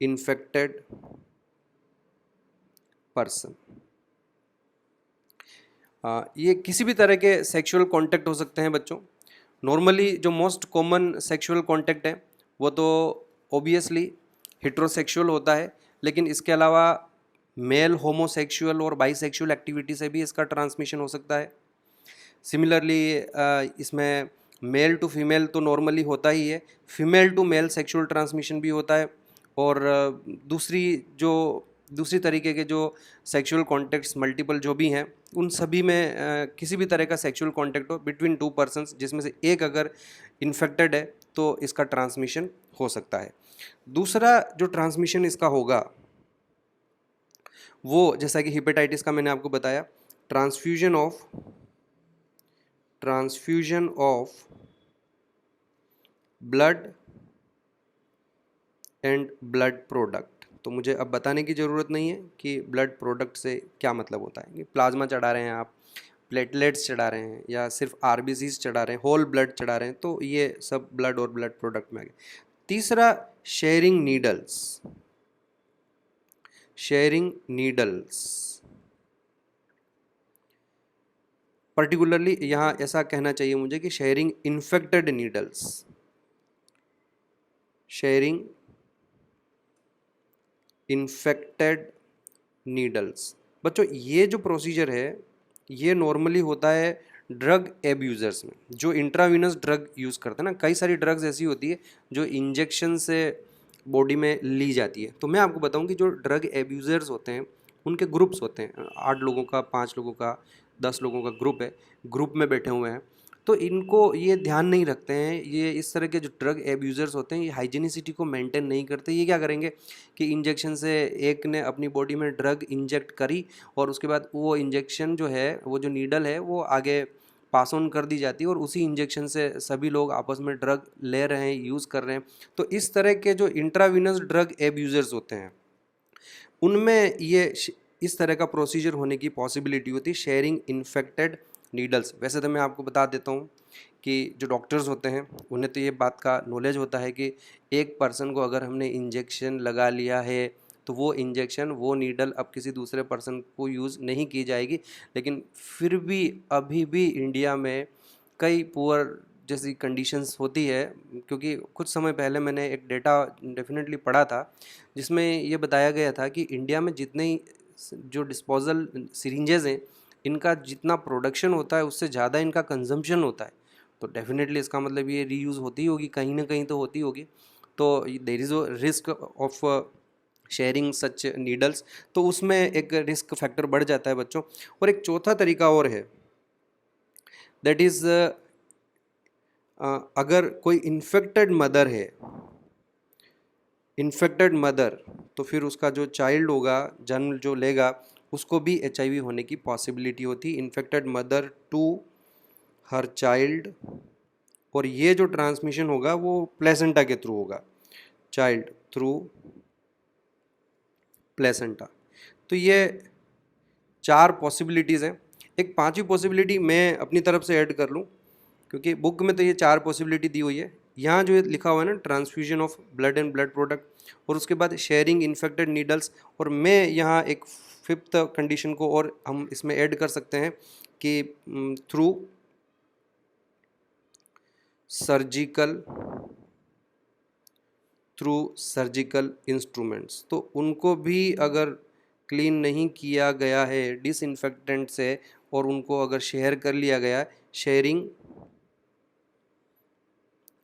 infected person. ये किसी भी तरह के सेक्सुअल कांटेक्ट हो सकते हैं बच्चों। नॉर्मली जो मोस्ट कॉमन सेक्सुअल कांटेक्ट है वो तो ऑब्वियसली हेट्रोसेक्सुअल होता है, लेकिन इसके अलावा मेल होमोसेक्सुअल और बाइसेक्सुअल एक्टिविटी से भी इसका ट्रांसमिशन हो सकता है। सिमिलरली इसमें मेल टू फीमेल तो नॉर्मली होता ही है, female to male sexual transmission भी होता है। और दूसरी तरीके के जो सेक्सुअल कॉन्टेक्ट्स मल्टीपल जो भी हैं उन सभी में किसी भी तरह का सेक्सुअल कॉन्टेक्ट हो बिटवीन टू पर्सन्स जिसमें से एक अगर इन्फेक्टेड है तो इसका ट्रांसमिशन हो सकता है। दूसरा जो ट्रांसमिशन इसका होगा वो जैसा कि हेपेटाइटिस का मैंने आपको बताया, transfusion of blood and blood product. तो मुझे अब बताने की ज़रूरत नहीं है कि ब्लड प्रोडक्ट से क्या मतलब होता है। कि प्लाज्मा चढ़ा रहे हैं आप, प्लेटलेट्स चढ़ा रहे हैं या सिर्फ RBCs चढ़ा रहे हैं, होल ब्लड चढ़ा रहे हैं, तो ये सब ब्लड और ब्लड प्रोडक्ट में आ गए। तीसरा शेयरिंग नीडल्स, पर्टिकुलरली यहाँ ऐसा कहना चाहिए मुझे कि sharing infected needles, sharing infected needles. बच्चों ये जो प्रोसीजर है ये नॉर्मली होता है ड्रग एब्यूज़र्स में, जो इंट्रावीनस ड्रग यूज़ करते हैं ना। कई सारी ड्रग्स ऐसी होती है जो इंजेक्शन से बॉडी में ली जाती है। तो मैं आपको बताऊं कि जो ड्रग एब्यूज़र्स होते हैं उनके ग्रुप्स होते हैं, 8 लोगों का, 5 लोगों का, 10 लोगों का ग्रुप है, ग्रुप में बैठे हुए हैं। तो इनको ये ध्यान नहीं रखते हैं, ये इस तरह के जो ड्रग एब्यूज़र्स होते हैं ये हाइजीनिसिटी को मेंटेन नहीं करते। ये क्या करेंगे कि इंजेक्शन से एक ने अपनी बॉडी में ड्रग इंजेक्ट करी और उसके बाद वो इंजेक्शन जो है, वो जो नीडल है वो आगे पास ऑन कर दी जाती है और उसी इंजेक्शन से सभी लोग आपस में ड्रग ले रहे हैं, यूज़ कर रहे हैं। तो इस तरह के जो इंट्रावीनस ड्रग एब्यूज़र्स होते हैं उनमें ये इस तरह का प्रोसीजर होने की पॉसिबिलिटी होती है, शेयरिंग इन्फेक्टेड नीडल्स। वैसे तो मैं आपको बता देता हूँ कि जो डॉक्टर्स होते हैं उन्हें तो ये बात का नॉलेज होता है कि एक पर्सन को अगर हमने इंजेक्शन लगा लिया है तो वो इंजेक्शन, वो नीडल अब किसी दूसरे पर्सन को यूज़ नहीं की जाएगी। लेकिन फिर भी अभी भी इंडिया में कई पुअर जैसी कंडीशंस होती है, क्योंकि कुछ समय पहले मैंने एक डेटा डेफिनेटली पढ़ा था जिसमें ये बताया गया था कि इंडिया में जितने जो डिस्पोजल सिरिंजेस हैं इनका जितना प्रोडक्शन होता है उससे ज़्यादा इनका कंजम्पशन होता है। तो डेफिनेटली इसका मतलब ये रीयूज़ होती होगी, कहीं ना कहीं तो होती होगी। तो there is a risk of sharing such needles, तो उसमें एक रिस्क फैक्टर बढ़ जाता है बच्चों। और एक चौथा तरीका और है, दैट इज़ अगर कोई इन्फेक्टेड मदर है, इन्फेक्टेड मदर, तो फिर उसका जो चाइल्ड होगा, जन्म जो लेगा, उसको भी HIV होने की पॉसिबिलिटी होती है, infected mother to her child. और ये जो ट्रांसमिशन होगा वो प्लेसेंटा के थ्रू होगा, चाइल्ड थ्रू प्लेसेंटा। तो ये 4 पॉसिबिलिटीज़ हैं। एक पांचवी पॉसिबिलिटी मैं अपनी तरफ से ऐड कर लूँ, क्योंकि बुक में तो ये 4 पॉसिबिलिटी दी हुई है। यहाँ जो लिखा हुआ है ना, transfusion of blood and blood product, और उसके बाद शेयरिंग इन्फेक्टेड नीडल्स, और मैं यहाँ एक 5th कंडीशन को और हम इसमें ऐड कर सकते हैं कि थ्रू सर्जिकल इंस्ट्रूमेंट्स। तो उनको भी अगर क्लीन नहीं किया गया है डिसइंफेक्टेंट से और उनको अगर शेयर कर लिया गया, शेयरिंग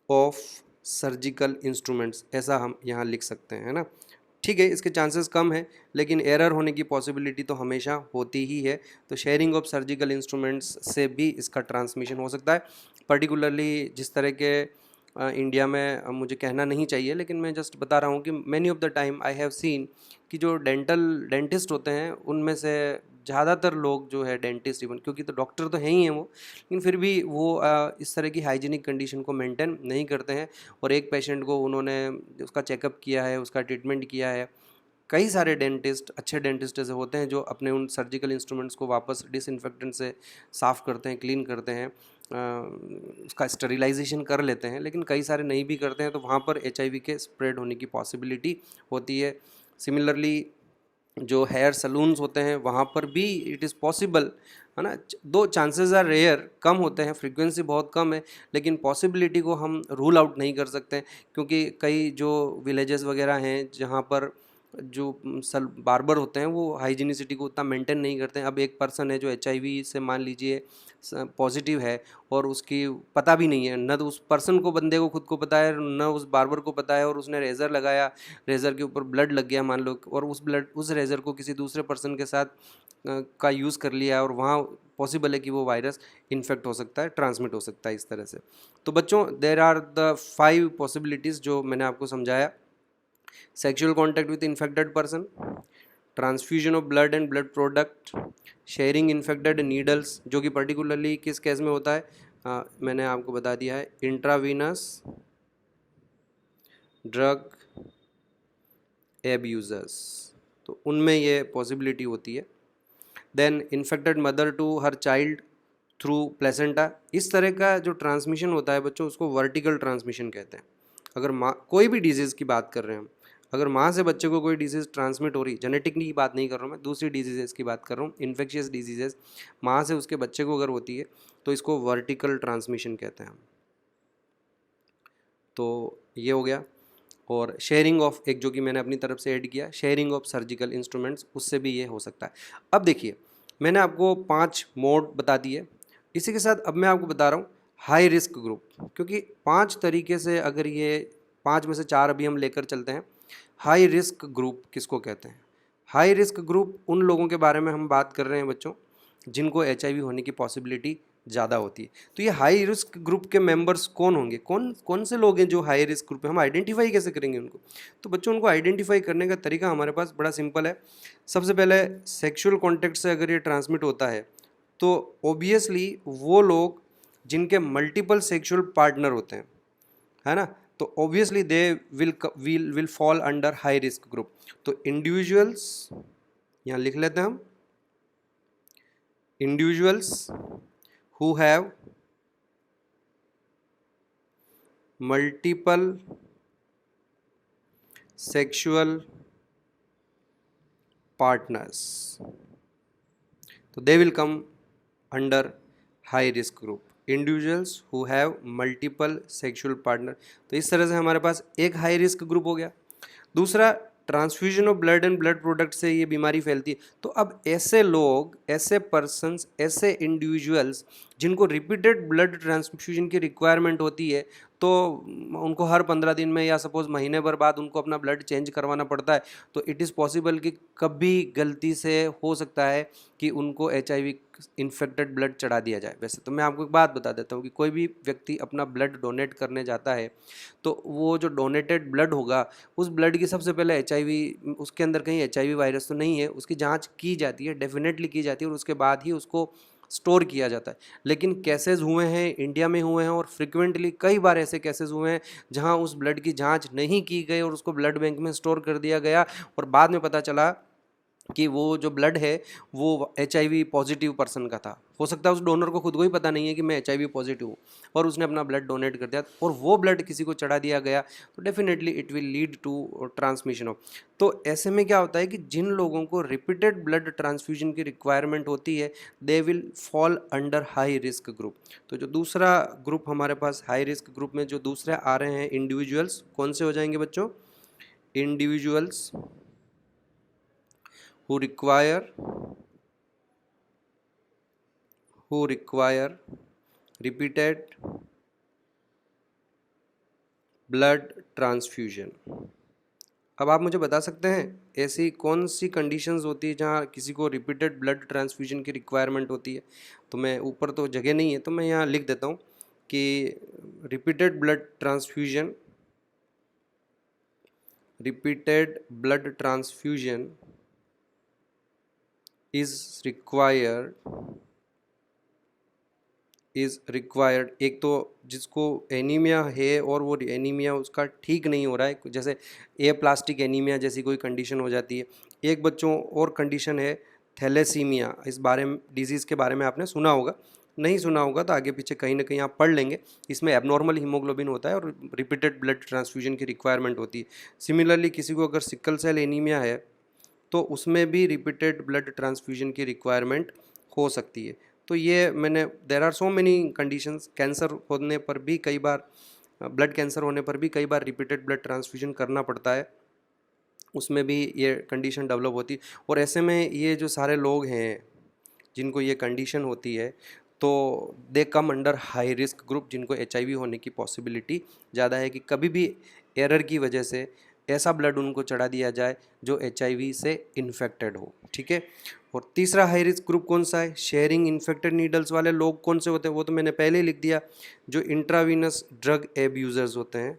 ऑफ सर्जिकल इंस्ट्रूमेंट्स, ऐसा हम यहाँ लिख सकते हैं, है ना। ठीक है, इसके चांसेस कम है लेकिन एरर होने की पॉसिबिलिटी तो हमेशा होती ही है। तो शेयरिंग ऑफ सर्जिकल इंस्ट्रूमेंट्स से भी इसका ट्रांसमिशन हो सकता है। पर्टिकुलरली जिस तरह के इंडिया में, मुझे कहना नहीं चाहिए लेकिन मैं जस्ट बता रहा हूँ कि many of the time I have seen कि जो डेंटिस्ट होते हैं उनमें से ज़्यादातर लोग जो है डेंटिस्ट, इवन क्योंकि तो डॉक्टर तो हैं ही हैं वो, लेकिन फिर भी वो इस तरह की हाइजीनिक कंडीशन को मेंटेन नहीं करते हैं। और एक पेशेंट को उन्होंने उसका चेकअप किया है, उसका ट्रीटमेंट किया है। कई सारे डेंटिस्ट, अच्छे डेंटिस्ट ऐसे होते हैं जो अपने उन सर्जिकल इंस्ट्रूमेंट्स को वापस डिसइंफेक्टेंट से साफ़ करते हैं, क्लीन करते हैं, उसका स्टरिलाइजेशन कर लेते हैं। लेकिन कई सारे नहीं भी करते हैं, तो वहाँ पर HIV के स्प्रेड होने की पॉसिबिलिटी होती है। सिमिलरली जो हेयर सलून्स होते हैं वहाँ पर भी इट इज़ पॉसिबल, है ना। दो चांसेस आर रेयर, कम होते हैं, फ्रीक्वेंसी बहुत कम है, लेकिन पॉसिबिलिटी को हम रूल आउट नहीं कर सकते, क्योंकि कई जो विलेजेस वगैरह हैं जहाँ पर जो बार्बर होते हैं वो हाइजीनिसिटी को उतना मेंटेन नहीं करते हैं। अब एक पर्सन है जो HIV से मान लीजिए पॉजिटिव है और उसकी पता भी नहीं है, न तो उस पर्सन को, बंदे को खुद को पता है, न उस बार्बर को पता है, और उसने रेज़र लगाया, रेज़र के ऊपर ब्लड लग गया मान लो, और उस रेज़र को किसी दूसरे पर्सन के साथ का यूज़ कर लिया, और वहाँ पॉसिबल है कि वो वायरस इन्फेक्ट हो सकता है, ट्रांसमिट हो सकता है इस तरह से। तो बच्चों, देयर आर द 5 पॉसिबिलिटीज़ जो मैंने आपको समझाया। Sexual contact with infected person, transfusion of blood and blood product, sharing infected needles, जो कि पर्टिकुलरली किस केस में होता है, मैंने आपको बता दिया है, इंट्रावीनस ड्रग एब्यूजर्स, तो उनमें ये पॉसिबिलिटी होती है। Then infected mother to her child through placenta, इस तरह का जो ट्रांसमिशन होता है बच्चों उसको वर्टिकल ट्रांसमिशन कहते हैं। अगर माँ, कोई भी डिजीज़ की बात कर रहे हैं हम, अगर माँ से बच्चे को कोई डिजीज़ ट्रांसमिट हो रही, जेनेटिकली की बात नहीं कर रहा हूँ मैं, दूसरी डिजीज़ की बात कर रहा हूँ, इन्फेक्शियस डिजीज़, माँ से उसके बच्चे को अगर होती है तो इसको वर्टिकल ट्रांसमिशन कहते हैं हम। तो ये हो गया। और शेयरिंग ऑफ, एक जो कि मैंने अपनी तरफ से ऐड किया, शेयरिंग ऑफ सर्जिकल इंस्ट्रूमेंट्स, उससे भी ये हो सकता है। अब देखिए मैंने आपको 5 मोड बता दिए, इसी के साथ अब मैं आपको बता रहा हूँ हाई रिस्क ग्रुप, क्योंकि 5 तरीके से अगर ये 5 में से 4 अभी हम लेकर चलते हैं। हाई रिस्क ग्रुप किसको कहते हैं? हाई रिस्क ग्रुप उन लोगों के बारे में हम बात कर रहे हैं बच्चों जिनको HIV होने की पॉसिबिलिटी ज़्यादा होती है। तो ये हाई रिस्क ग्रुप के मेंबर्स कौन होंगे, कौन कौन से लोग हैं जो हाई रिस्क ग्रुप है, हम आइडेंटिफाई कैसे करेंगे उनको? तो बच्चों उनको आइडेंटिफाई करने का तरीका हमारे पास बड़ा सिंपल है। सबसे पहले सेक्सुअल कॉन्टैक्ट से अगर ये ट्रांसमिट होता है तो ऑब्वियसली वो लोग जिनके मल्टीपल सेक्सुअल पार्टनर होते हैं, है ना, तो obviously they will fall under high risk group. तो इंडिविजुअल्स, यहाँ लिख लेते हैं हम, individuals who have multiple sexual partners, तो they will come under high risk group। individuals who have multiple sexual partner, तो इस तरह से हमारे पास एक हाई रिस्क ग्रुप हो गया। दूसरा, transfusion of blood and blood product से ये बीमारी फैलती है। तो अब ऐसे लोग, ऐसे पर्सन्स, ऐसे इंडिविजुअल्स जिनको रिपीटेड ब्लड ट्रांसफ्यूजन की रिक्वायरमेंट होती है, तो उनको हर 15 दिन में या सपोज महीने भर बाद उनको अपना ब्लड चेंज करवाना पड़ता है, तो इट इज़ पॉसिबल कि कभी गलती से हो सकता है कि उनको HIV इन्फेक्टेड ब्लड चढ़ा दिया जाए। वैसे तो मैं आपको एक बात बता देता हूँ कि कोई भी व्यक्ति अपना ब्लड डोनेट करने जाता है तो वो जो डोनेटेड ब्लड होगा उस ब्लड की सबसे पहले HIV, उसके अंदर कहीं HIV वायरस तो नहीं है, उसकी जांच की जाती है, डेफिनेटली की जाती है, और उसके बाद ही उसको स्टोर किया जाता है। लेकिन केसेस हुए हैं, इंडिया में हुए हैं, और फ्रिक्वेंटली कई बार ऐसे केसेस हुए हैं जहां उस ब्लड की जांच नहीं की गई और उसको ब्लड बैंक में स्टोर कर दिया गया, और बाद में पता चला कि वो जो ब्लड है वो HIV पॉजिटिव पर्सन का था। हो सकता है उस डोनर को खुद को ही पता नहीं है कि मैं HIV पॉजिटिव हूँ, और उसने अपना ब्लड डोनेट कर दिया और वो ब्लड किसी को चढ़ा दिया गया, तो definitely it will lead to transmission of. तो ऐसे में क्या होता है कि जिन लोगों को रिपीटेड ब्लड ट्रांसफ्यूजन की रिक्वायरमेंट होती है, they will fall under high risk group. तो जो दूसरा ग्रुप हमारे पास हाई रिस्क ग्रुप में जो दूसरे आ रहे हैं इंडिविजुअल्स, कौन से हो जाएंगे बच्चों? Individuals who require repeated blood transfusion। अब आप मुझे बता सकते हैं ऐसी कौन सी कंडीशंस होती है जहाँ किसी को रिपीटेड ब्लड ट्रांसफ्यूजन की रिक्वायरमेंट होती है? तो मैं ऊपर तो जगह नहीं है तो मैं यहाँ लिख देता हूँ कि repeated blood transfusion is required। एक तो जिसको एनीमिया है और वो एनीमिया उसका ठीक नहीं हो रहा है, जैसे एप्लास्टिक एनीमिया जैसी कोई कंडीशन हो जाती है। एक बच्चों और कंडीशन है थैलेसीमिया। इस बारे में, डिजीज़ के बारे में आपने सुना होगा, नहीं सुना होगा तो आगे पीछे कहीं ना कहीं आप पढ़ लेंगे। इसमें एबनॉर्मल हीमोग्लोबिन होता है और रिपीटेड ब्लड ट्रांसफ्यूजन की रिक्वायरमेंट होती है। सिमिलरली किसी को अगर सिकल सेल एनीमिया है तो उसमें भी रिपीटेड ब्लड ट्रांसफ्यूजन की रिक्वायरमेंट हो सकती है। तो ये मैंने, there are so many conditions, cancer होने पर भी कई बार, ब्लड कैंसर होने पर भी कई बार रिपीटेड ब्लड ट्रांसफ्यूजन करना पड़ता है, उसमें भी ये कंडीशन डेवलप होती है। और ऐसे में ये जो सारे लोग हैं जिनको ये कंडीशन होती है, तो they come under high risk group, जिनको HIV होने की पॉसिबिलिटी ज़्यादा है कि कभी भी एरर की वजह से ऐसा ब्लड उनको चढ़ा दिया जाए जो HIV से इन्फेक्टेड हो। ठीक है। और तीसरा हाई रिस्क ग्रुप कौन सा है? शेयरिंग इन्फेक्टेड नीडल्स वाले लोग कौन से होते हैं? वो तो मैंने पहले ही लिख दिया, जो इंट्रावीनस ड्रग एब्यूजर्स होते हैं।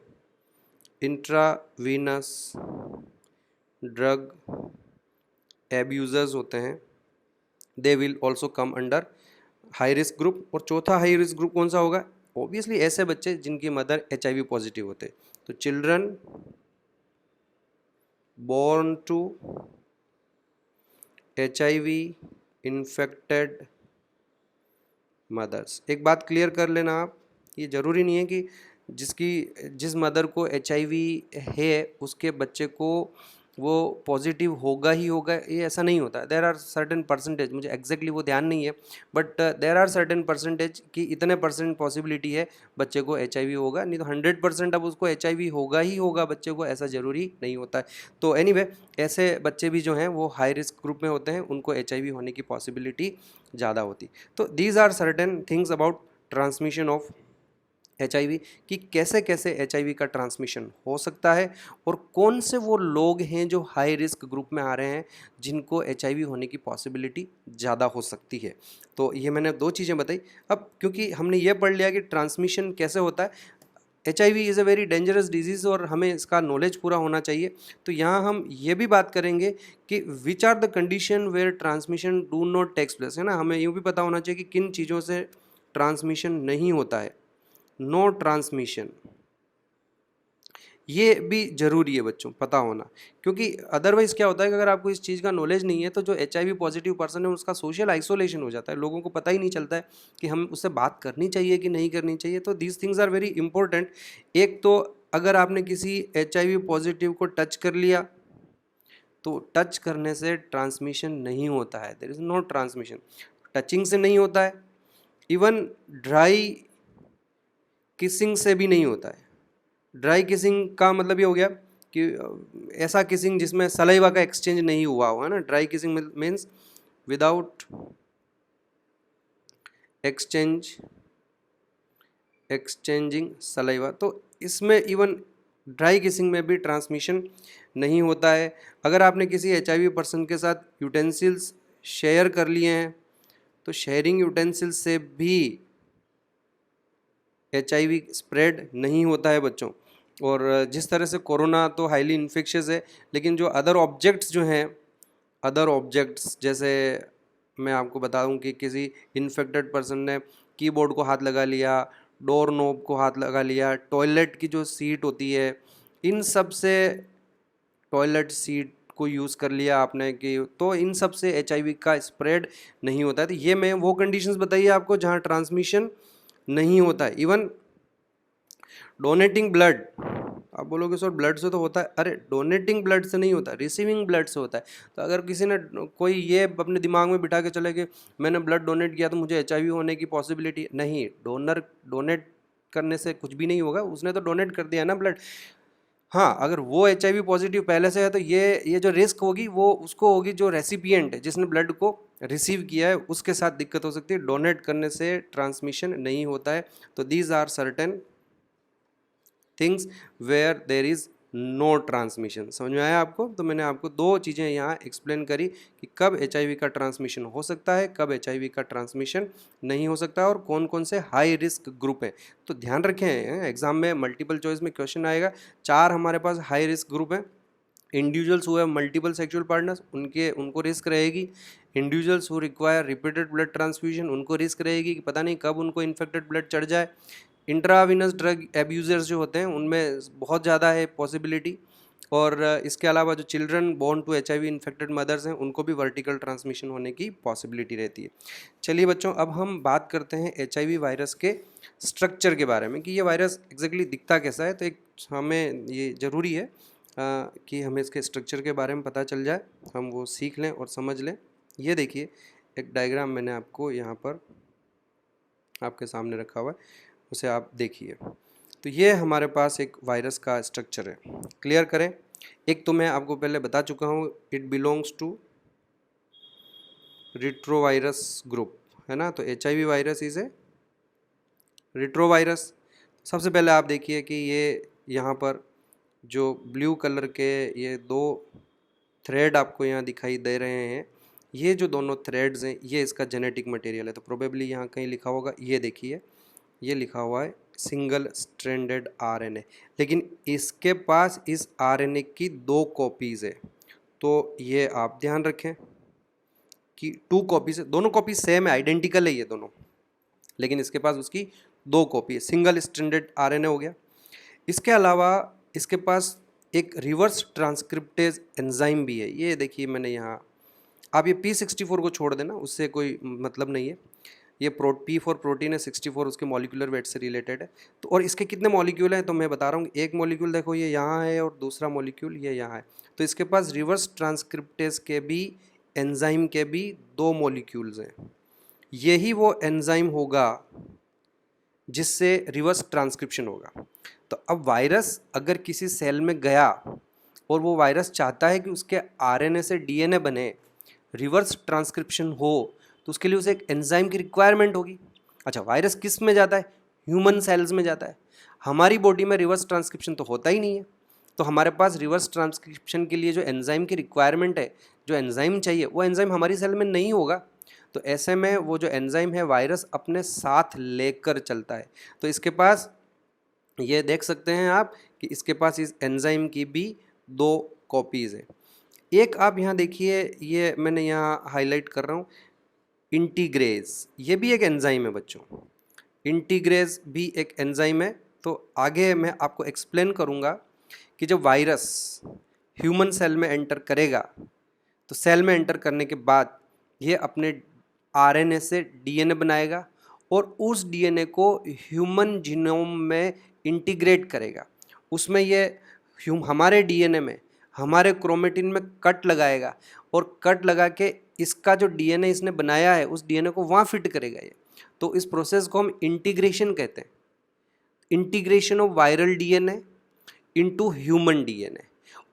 इंट्रावीनस ड्रग एब्यूजर्स होते हैं, they will also come under high risk group. और चौथा हाई रिस्क ग्रुप कौन सा होगा? ऑब्वियसली ऐसे बच्चे जिनकी मदर HIV पॉजिटिव होते हैं। तो children born to HIV infected mothers. एक बात क्लियर कर लेना आप, ये ज़रूरी नहीं है कि जिस मदर को HIV है उसके बच्चे को वो पॉजिटिव होगा ही होगा, ये ऐसा नहीं होता। देर आर सर्टेन परसेंटेज, मुझे एग्जैक्टली वो ध्यान नहीं है, but there are certain percentage कि इतने % पॉसिबिलिटी है बच्चे को HIV होगा, नहीं तो 100% अब उसको HIV होगा ही होगा बच्चे को, ऐसा ज़रूरी नहीं होता है। तो एनीवे ऐसे बच्चे भी जो हैं वो हाई रिस्क ग्रुप में होते हैं, उनको HIV होने की पॉसिबिलिटी ज़्यादा होती। तो these are certain things about transmission of HIV, कि कैसे कैसे HIV का ट्रांसमिशन हो सकता है और कौन से वो लोग हैं जो हाई रिस्क ग्रुप में आ रहे हैं जिनको HIV होने की पॉसिबिलिटी ज़्यादा हो सकती है। तो ये मैंने 2 चीज़ें बताई। अब क्योंकि हमने ये पढ़ लिया कि ट्रांसमिशन कैसे होता है, HIV is a very dangerous disease और हमें इसका नॉलेज पूरा होना चाहिए। तो यहाँ हम ये भी बात करेंगे कि which are the condition where transmission do not takes place, है ना। हमें यूँ भी पता होना चाहिए कि किन चीज़ों से ट्रांसमिशन नहीं होता है, नो ट्रांसमिशन, ये भी जरूरी है बच्चों पता होना। क्योंकि अदरवाइज क्या होता है कि अगर आपको इस चीज़ का नॉलेज नहीं है तो जो HIV पॉजिटिव पर्सन है उसका सोशल आइसोलेशन हो जाता है, लोगों को पता ही नहीं चलता है कि हम उससे बात करनी चाहिए कि नहीं करनी चाहिए। तो these things are very important. एक तो अगर आपने किसी HIV पॉजिटिव को टच कर लिया तो टच करने से ट्रांसमिशन नहीं होता है, there is no transmission, touching से नहीं होता है, इवन ड्राई किसिंग से भी नहीं होता है। ड्राई किसिंग का मतलब ये हो गया कि ऐसा किसिंग जिसमें सलाइवा का एक्सचेंज नहीं हुआ हो, है ना। Dry kissing means without exchanging saliva. तो इसमें इवन ड्राई किसिंग में भी ट्रांसमिशन नहीं होता है। अगर आपने किसी HIV पर्सन के साथ यूटेंसिल्स शेयर कर लिए हैं तो शेयरिंग यूटेंसिल्स से भी HIV स्प्रेड नहीं होता है बच्चों। और जिस तरह से कोरोना तो हाईली इन्फेक्शियस है, लेकिन जो अदर ऑब्जेक्ट्स जो हैं, अदर ऑब्जेक्ट्स जैसे मैं आपको बता दूं कि किसी इन्फेक्टेड पर्सन ने कीबोर्ड को हाथ लगा लिया, डोर नोब को हाथ लगा लिया, टॉयलेट की जो सीट होती है, इन सब से, टॉयलेट सीट को यूज़ कर लिया आपने कि, तो इन सब से HIV का स्प्रेड नहीं होता है। तो ये मैं वो कंडीशंस बताइए आपको जहाँ ट्रांसमिशन नहीं होता है। इवन डोनेटिंग ब्लड, आप बोलोगे सर ब्लड से तो होता है, अरे डोनेटिंग ब्लड से नहीं होता, रिसीविंग ब्लड से होता है। तो अगर किसी ने, कोई ये अपने दिमाग में बिठा के चले कि मैंने ब्लड डोनेट किया तो मुझे HIV होने की पॉसिबिलिटी नहीं, डोनेट करने से कुछ भी नहीं होगा, उसने तो डोनेट कर दिया ना ब्लड। हाँ, अगर वो HIV पॉजिटिव पहले से है तो ये जो रिस्क होगी वो उसको होगी जो रेसिपिएंट है, जिसने ब्लड को रिसीव किया है, उसके साथ दिक्कत हो सकती है। डोनेट करने से ट्रांसमिशन नहीं होता है। तो these are certain things where there is no transmission. समझ में आया आपको? तो मैंने आपको 2 चीज़ें यहाँ एक्सप्लेन करी कि कब HIV का ट्रांसमिशन हो सकता है, कब HIV का ट्रांसमिशन नहीं हो सकता, और कौन कौन से हाई रिस्क ग्रुप हैं। तो ध्यान रखें, एग्जाम में मल्टीपल चॉइस में क्वेश्चन आएगा। 4 हमारे पास हाई रिस्क ग्रुप हैं। Individuals who have multiple sexual partners, उनको रिस्क रहेगी। Individuals who require repeated blood transfusion, उनको रिस्क रहेगी कि पता नहीं कब उनको इन्फेक्टेड ब्लड चढ़ जाए। इंट्रावीनस ड्रग एब्यूजर्स जो होते हैं उनमें बहुत ज़्यादा है पॉसिबिलिटी। और इसके अलावा जो children born to HIV infected mothers हैं उनको भी वर्टिकल ट्रांसमिशन होने की पॉसिबिलिटी रहती है। चलिए बच्चों, अब हम बात करते हैं HIV वायरस के स्ट्रक्चर के बारे में कि ये वायरस एग्जैक्टली दिखता कैसा है। तो एक हमें ये ज़रूरी है कि हमें इसके स्ट्रक्चर के बारे में पता चल जाए, हम वो सीख लें और समझ लें। ये देखिए, एक डायग्राम मैंने आपको यहाँ पर आपके सामने रखा हुआ है, उसे आप देखिए। तो ये हमारे पास एक वायरस का स्ट्रक्चर है, क्लियर करें। एक तो मैं आपको पहले बता चुका हूँ, it belongs to retrovirus group, है ना। तो HIV virus is a retrovirus. सबसे पहले आप देखिए कि ये यहाँ पर जो ब्लू कलर के ये 2 थ्रेड आपको यहाँ दिखाई दे रहे हैं, ये जो दोनों थ्रेड्स हैं ये इसका जेनेटिक मटेरियल है। तो प्रोबेबली यहाँ कहीं लिखा होगा, ये देखिए, ये लिखा हुआ है सिंगल स्ट्रैंडेड RNA, लेकिन इसके पास इस RNA की 2 कॉपीज़ है। तो ये आप ध्यान रखें कि 2 कॉपीज है, दोनों कॉपी सेम है, आइडेंटिकल है ये दोनों, लेकिन इसके पास उसकी 2 कॉपी है, सिंगल स्ट्रैंडेड RNA हो गया। इसके अलावा इसके पास एक रिवर्स ट्रांसक्रिप्टेज एंजाइम भी है। ये देखिए मैंने यहाँ, आप ये P64 को छोड़ देना, उससे कोई मतलब नहीं है। ये P फॉर प्रोटीन है, 64 उसके मॉलिक्यूलर वेट से रिलेटेड है। तो और इसके कितने मॉलिक्यूल हैं तो मैं बता रहा हूँ, एक मॉलिक्यूल देखो ये यहाँ है और दूसरा मॉलिक्यूल ये यहाँ है। तो इसके पास रिवर्स ट्रांसक्रिप्टेज के भी, एंजाइम के भी 2 मॉलिक्यूल्स हैं। यही वो एंजाइम होगा जिससे रिवर्स ट्रांसक्रिप्शन होगा। तो अब वायरस अगर किसी सेल में गया और वो वायरस चाहता है कि उसके आरएनए से डीएनए बने, रिवर्स ट्रांसक्रिप्शन हो, तो उसके लिए उसे एक एंजाइम की रिक्वायरमेंट होगी। अच्छा, वायरस किस में जाता है? ह्यूमन सेल्स में जाता है। हमारी बॉडी में रिवर्स ट्रांसक्रिप्शन तो होता ही नहीं है, तो हमारे पास रिवर्स ट्रांसक्रिप्शन के लिए जो एंजाइम की रिक्वायरमेंट है, जो एंजाइम चाहिए, वो एंजाइम हमारी सेल में नहीं होगा। तो ऐसे में वो जो एंजाइम है वायरस अपने साथ लेकर चलता है। तो इसके पास ये देख सकते हैं आप कि इसके पास इस एंजाइम की भी 2 कॉपीज़ हैं। एक आप यहाँ देखिए, ये मैंने यहाँ हाईलाइट कर रहा हूँ, इंटीग्रेज, ये भी एक एंजाइम है बच्चों। इंटीग्रेज भी एक एंजाइम है। तो आगे मैं आपको एक्सप्लेन करूँगा कि जब वायरस ह्यूमन सेल में एंटर करेगा, तो सेल में एंटर करने के बाद ये अपने आरएनए से डीएनए बनाएगा और उस डीएनए को ह्यूमन जीनोम में इंटीग्रेट करेगा। उसमें ये हमारे डीएनए में, हमारे क्रोमेटिन में कट लगाएगा और कट लगा के इसका जो डीएनए इसने बनाया है उस डीएनए को वहाँ फिट करेगा ये। तो इस प्रोसेस को हम इंटीग्रेशन कहते हैं। Integration of viral DNA into human DNA.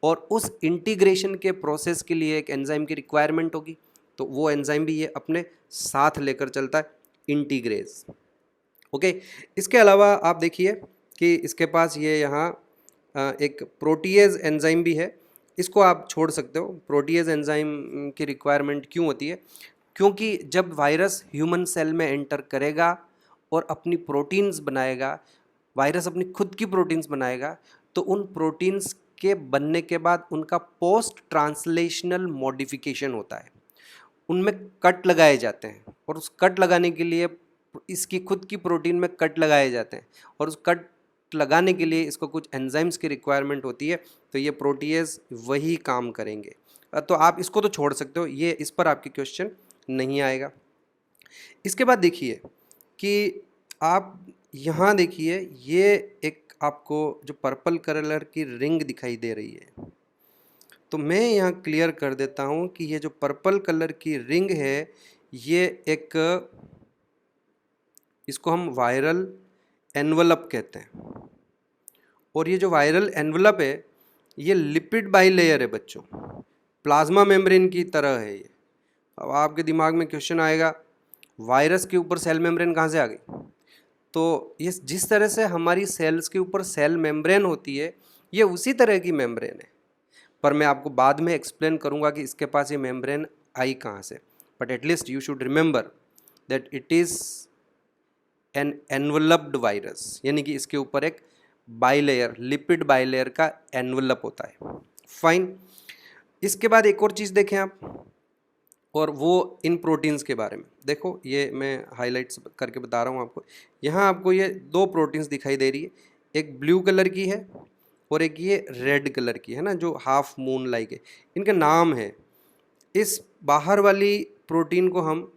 और उस इंटीग्रेशन के प्रोसेस के लिए एक एंजाइम की रिक्वायरमेंट होगी, तो वो एंजाइम भी ये अपने साथ लेकर चलता है, इंटीग्रेज। ओके, इसके अलावा आप देखिए कि इसके पास ये यहाँ एक प्रोटीएज एंजाइम भी है। इसको आप छोड़ सकते हो। प्रोटीएज एंजाइम की रिक्वायरमेंट क्यों होती है? क्योंकि जब वायरस ह्यूमन सेल में एंटर करेगा और अपनी प्रोटीन्स बनाएगा, वायरस अपनी खुद की प्रोटीन्स बनाएगा, तो उन प्रोटीन्स के बनने के बाद उनका पोस्ट ट्रांसलेशनल मॉडिफिकेशन होता है, उनमें कट लगाए जाते हैं। और उस कट लगाने के लिए इसकी खुद की प्रोटीन में कट लगाए जाते हैं, और उस कट लगाने के लिए इसको कुछ एंजाइम्स की रिक्वायरमेंट होती है। तो ये प्रोटीएज वही काम करेंगे। तो आप इसको तो छोड़ सकते हो, ये इस पर आपके क्वेश्चन नहीं आएगा। इसके बाद देखिए कि आप यहाँ देखिए, ये एक आपको जो पर्पल कलर की रिंग दिखाई दे रही है, तो मैं यहाँ क्लियर कर देता हूँ कि ये जो पर्पल कलर की रिंग है, ये एक, इसको हम वायरल एनवलप कहते हैं। और ये जो वायरल एनवलप है, ये लिपिड बाइलेयर है बच्चों, प्लाज्मा मेम्ब्रेन की तरह है ये। अब आपके दिमाग में क्वेश्चन आएगा, वायरस के ऊपर सेल मेम्ब्रेन कहाँ से आ गई? तो ये जिस तरह से हमारी सेल्स के ऊपर सेल मेम्ब्रेन होती है, ये उसी तरह की मेम्ब्रेन है। पर मैं आपको बाद में एक्सप्लेन करूँगा कि इसके पास ये मेम्ब्रेन आई कहाँ से। But at least you should remember that it is an enveloped virus, यानी कि इसके ऊपर एक बाइलेयर, लिपिड बाइलेयर का एनवलप होता है। फाइन। इसके बाद एक और चीज़ देखें आप, और वो इन प्रोटीन्स के बारे में देखो। ये मैं हाइलाइट्स करके बता रहा हूँ आपको। यहाँ आपको ये 2 प्रोटीन्स दिखाई दे रही है, एक ब्लू कलर की है और एक ये रेड कलर की है ना, जो हाफ मून लाइक है। इनके नाम है, इस बाहर वाली प्रोटीन को हम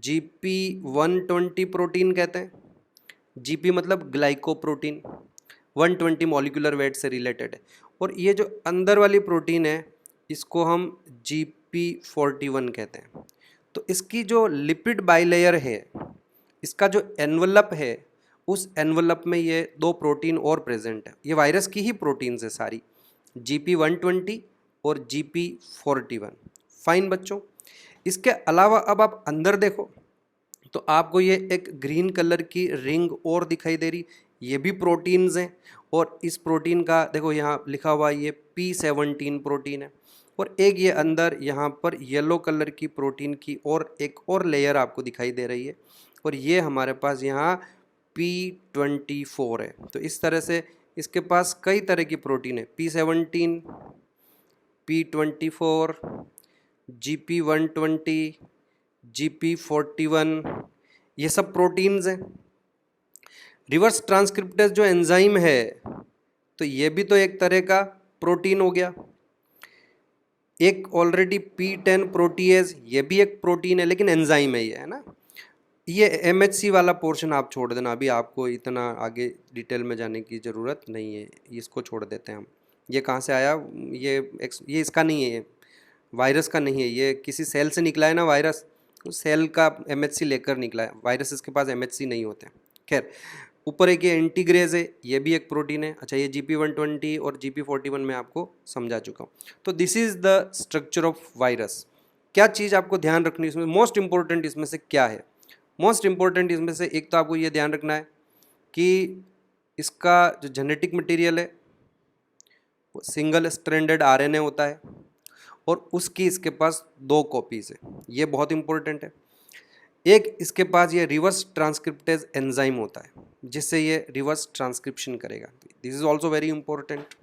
GP120 प्रोटीन कहते हैं। GP मतलब ग्लाइकोप्रोटीन, 120 मॉलिक्यूलर वेट से रिलेटेड है। और ये जो अंदर वाली प्रोटीन है, इसको हम GP41 कहते हैं। तो इसकी जो लिपिड बाइलेयर है, इसका जो एनवलप है, उस एनवलप में ये 2 प्रोटीन और प्रेजेंट है। ये वायरस की ही प्रोटीन्स है सारी, GP120 और GP41। फाइन बच्चों। इसके अलावा अब आप अंदर देखो तो आपको ये एक ग्रीन कलर की रिंग और दिखाई दे रही, ये भी प्रोटीन्स हैं। और इस प्रोटीन का देखो यहाँ लिखा हुआ ये P17 प्रोटीन है। और एक ये अंदर यहाँ पर येलो कलर की प्रोटीन की और एक और लेयर आपको दिखाई दे रही है, और ये हमारे पास यहाँ P24 है। तो इस तरह से इसके पास कई तरह की प्रोटीन है, P17, P24, GP120, GP41, ये सब प्रोटीन्स हैं। रिवर्स ट्रांसक्रिप्टेज जो एंजाइम है, तो ये भी तो एक तरह का प्रोटीन हो गया। एक ऑलरेडी P10 प्रोटीएज, ये भी एक प्रोटीन है, लेकिन एंजाइम है ये, है ना। ये MHC वाला पोर्शन आप छोड़ देना, अभी आपको इतना आगे डिटेल में जाने की ज़रूरत नहीं है, इसको छोड़ देते हैं हम। ये कहाँ से आया, ये इसका नहीं है, ये वायरस का नहीं है, ये किसी सेल से निकला है ना वायरस, उस सेल का MHC लेकर निकला है। वायरसेस के पास MHC नहीं होते। खैर, ऊपर एक ये एंटीग्रेज है, ये भी एक प्रोटीन है। अच्छा, ये GP120 और GP41 में आपको समझा चुका हूँ। तो this is the structure of virus. क्या चीज़ आपको ध्यान रखनी है इसमें, मोस्ट इंपॉर्टेंट इसमें से क्या है? मोस्ट इंपॉर्टेंट इसमें से एक तो आपको ये ध्यान रखना है कि इसका जो जेनेटिक मटेरियल है वो सिंगल स्ट्रैंडेड RNA होता है और उसकी इसके पास 2 कॉपीज़ है, ये बहुत इंपॉर्टेंट है। एक इसके पास ये रिवर्स ट्रांसक्रिप्टेज एंजाइम होता है जिससे ये रिवर्स ट्रांसक्रिप्शन करेगा। This is also very important.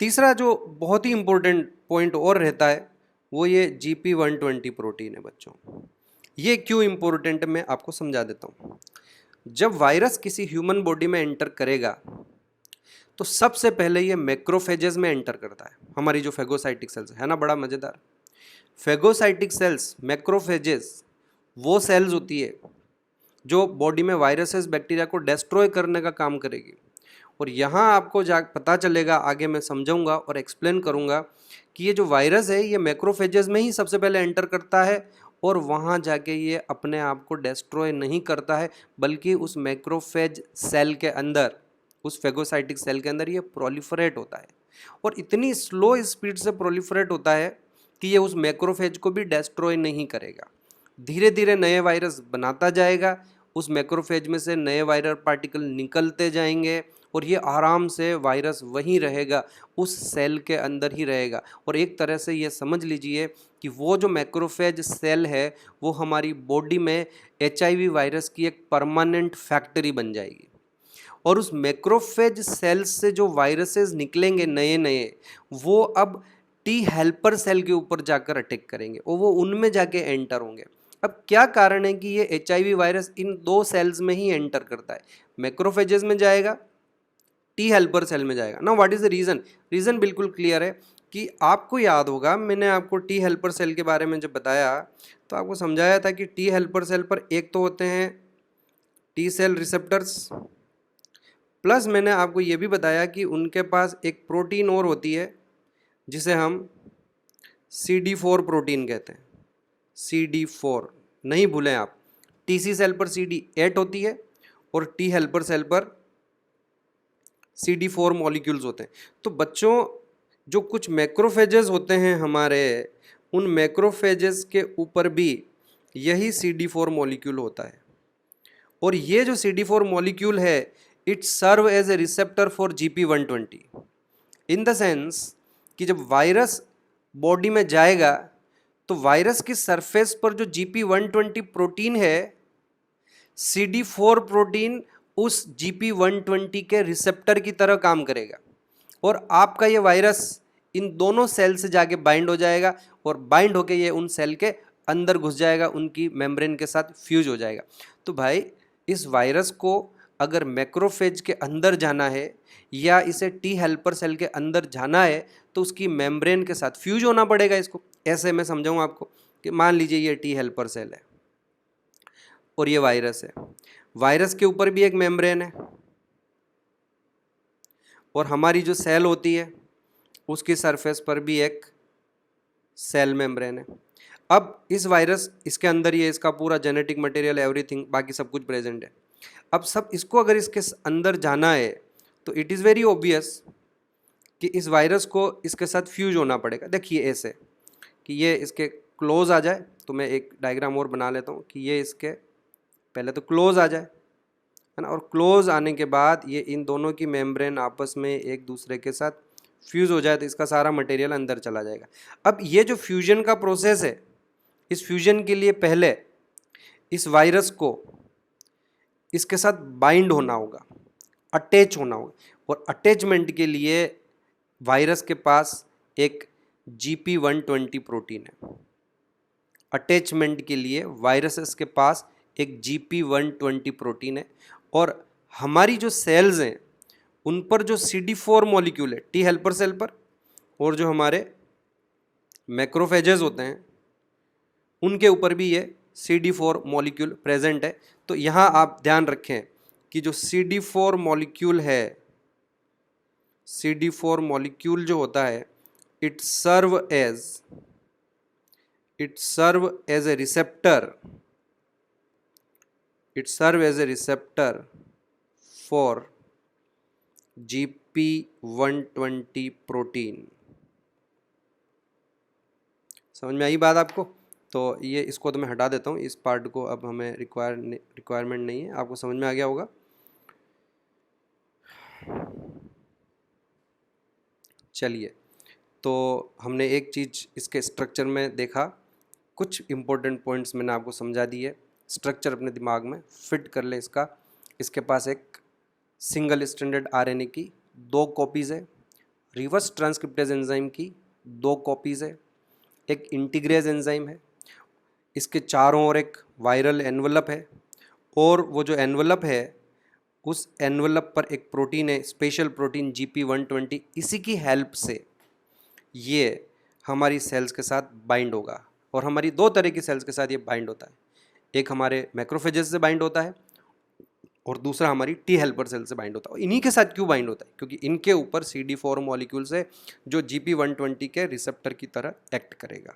तीसरा जो बहुत ही इंपॉर्टेंट पॉइंट और रहता है वो ये GP120 प्रोटीन है बच्चों। ये क्यों इंपॉर्टेंट है मैं आपको समझा देता हूँ। जब वायरस किसी ह्यूमन बॉडी में एंटर करेगा तो सबसे पहले ये मैक्रोफेजेस में एंटर करता है, हमारी जो फेगोसाइटिक सेल्स है ना, बड़ा मज़ेदार। फेगोसाइटिक सेल्स, मैक्रोफेजेस वो सेल्स होती है जो बॉडी में वायरसेस बैक्टीरिया को डिस्ट्रॉय करने का काम करेगी। और यहाँ आपको पता चलेगा, आगे मैं समझाऊंगा और एक्सप्लेन करूंगा कि ये जो वायरस है ये मैक्रोफेजेस में ही सबसे पहले एंटर करता है और वहाँ जाके ये अपने आप को डिस्ट्रॉय नहीं करता है, बल्कि उस मैक्रोफेज सेल के अंदर, उस फेगोसाइटिक सेल के अंदर ये प्रोलिफरेट होता है। और इतनी स्लो स्पीड से प्रोलिफरेट होता है कि ये उस मैक्रोफेज को भी डिस्ट्रॉय नहीं करेगा। धीरे धीरे नए वायरस बनाता जाएगा, उस मैक्रोफेज में से नए वायरल पार्टिकल निकलते जाएंगे और ये आराम से वायरस वहीं रहेगा, उस सेल के अंदर ही रहेगा। और एक तरह से ये समझ लीजिए कि वो जो मैक्रोफेज सेल है वो हमारी बॉडी में HIV वायरस की एक परमानेंट फैक्ट्री बन जाएगी। और उस मैक्रोफेज सेल्स से जो वायरसेस निकलेंगे नए नए, वो अब T हेल्पर सेल के ऊपर जाकर अटैक करेंगे और वो उनमें जाके एंटर होंगे। अब क्या कारण है कि ये HIV वायरस इन 2 सेल्स में ही एंटर करता है, मैक्रोफेजेस में जाएगा, T हेल्पर सेल में जाएगा ना। What is the reason? Reason बिल्कुल क्लियर है कि आपको याद होगा, मैंने आपको T हेल्पर सेल के बारे में जब बताया तो आपको समझाया था कि T हेल्पर सेल पर एक तो होते हैं T सेल रिसेप्टर्स, प्लस मैंने आपको ये भी बताया कि उनके पास एक प्रोटीन और होती है जिसे हम CD4 प्रोटीन कहते हैं। CD4 नहीं भूलें आप। TC सेल पर CD8 होती है और T हेल्पर सेल पर CD4 मॉलिक्यूल्स होते हैं। तो बच्चों, जो कुछ मैक्रोफेजेस होते हैं हमारे, उन मैक्रोफेजेस के ऊपर भी यही CD4 मॉलिक्यूल होता है। और ये जो CD4 मॉलिक्यूल है, it serve as a receptor for GP120 in the sense कि जब वायरस बॉडी में जाएगा तो वायरस की सरफेस पर जो GP120 प्रोटीन है, CD4 प्रोटीन उस GP120 के रिसेप्टर की तरह काम करेगा और आपका ये वायरस इन दोनों सेल से जाके बाइंड हो जाएगा और बाइंड होके ये उन सेल के अंदर घुस जाएगा, उनकी मेम्ब्रेन के साथ फ्यूज हो जाएगा। तो भाई, इस वायरस को अगर मैक्रोफेज के अंदर जाना है या इसे T हेल्पर सेल के अंदर जाना है तो उसकी मेम्ब्रेन के साथ फ्यूज होना पड़ेगा इसको। ऐसे मैं समझाऊँ आपको कि मान लीजिए ये T हेल्पर सेल है और ये वायरस है, वायरस के ऊपर भी एक मेम्ब्रेन है और हमारी जो सेल होती है उसकी सरफेस पर भी एक सेल मेम्ब्रेन है। अब इस वायरस, इसके अंदर ये इसका पूरा जेनेटिक मटेरियल, एवरीथिंग, बाकी सब कुछ प्रेजेंट है। अब सब इसको अगर इसके अंदर जाना है तो इट इज़ वेरी ऑब्वियस कि इस वायरस को इसके साथ फ्यूज होना पड़ेगा। देखिए ऐसे कि ये इसके क्लोज आ जाए, तो मैं एक डायग्राम और बना लेता हूँ कि ये इसके पहले तो क्लोज आ जाए, है ना, और क्लोज आने के बाद ये इन दोनों की मेम्ब्रेन आपस में एक दूसरे के साथ फ्यूज़ हो जाए तो इसका सारा मटेरियल अंदर चला जाएगा। अब ये जो फ्यूजन का प्रोसेस है, इस फ्यूजन के लिए पहले इस वायरस को इसके साथ बाइंड होना होगा, अटैच होना होगा, और अटैचमेंट के लिए वायरस के पास एक GP120 प्रोटीन है। अटैचमेंट के लिए वायरसेस के पास एक GP120 प्रोटीन है और हमारी जो सेल्स हैं उन पर जो CD4 मॉलिक्यूल है T हेल्पर सेल पर, और जो हमारे मैक्रोफेजेस होते हैं उनके ऊपर भी ये CD4 मॉलिक्यूल प्रेजेंट है। तो यहाँ आप ध्यान रखें कि जो CD4 मॉलिक्यूल है, CD4 मॉलिक्यूल जो होता है, it serve as a receptor for GP120 protein. समझ में आई बात आपको? तो ये इसको तो मैं हटा देता हूँ, इस पार्ट को अब हमें रिक्वायरमेंट नहीं है। आपको समझ में आ गया होगा। चलिए, तो हमने एक चीज़ इसके स्ट्रक्चर में देखा, कुछ इंपॉर्टेंट पॉइंट्स मैंने आपको समझा दिए। स्ट्रक्चर अपने दिमाग में फिट कर ले इसका। इसके पास एक सिंगल स्ट्रैंडेड RNA की 2 कॉपीज़ है, रिवर्स ट्रांसक्रिप्टेज एंजाइम की 2 कॉपीज़ है, एक इंटीग्रेज एंजाइम है, इसके चारों ओर एक वायरल एनवलप है, और वो जो एनवलप है उस एनवलप पर एक प्रोटीन है, स्पेशल प्रोटीन GP120। इसी की हेल्प से ये हमारी सेल्स के साथ बाइंड होगा, और हमारी 2 तरह की सेल्स के साथ ये बाइंड होता है। एक हमारे मैक्रोफेजेस से बाइंड होता है और दूसरा हमारी T हेल्पर सेल से बाइंड होता है। इन्हीं के साथ क्यों बाइंड होता है? क्योंकि इनके ऊपर CD4 मॉलिक्यूल्स है जो GP120 के रिसेप्टर की तरह एक्ट करेगा।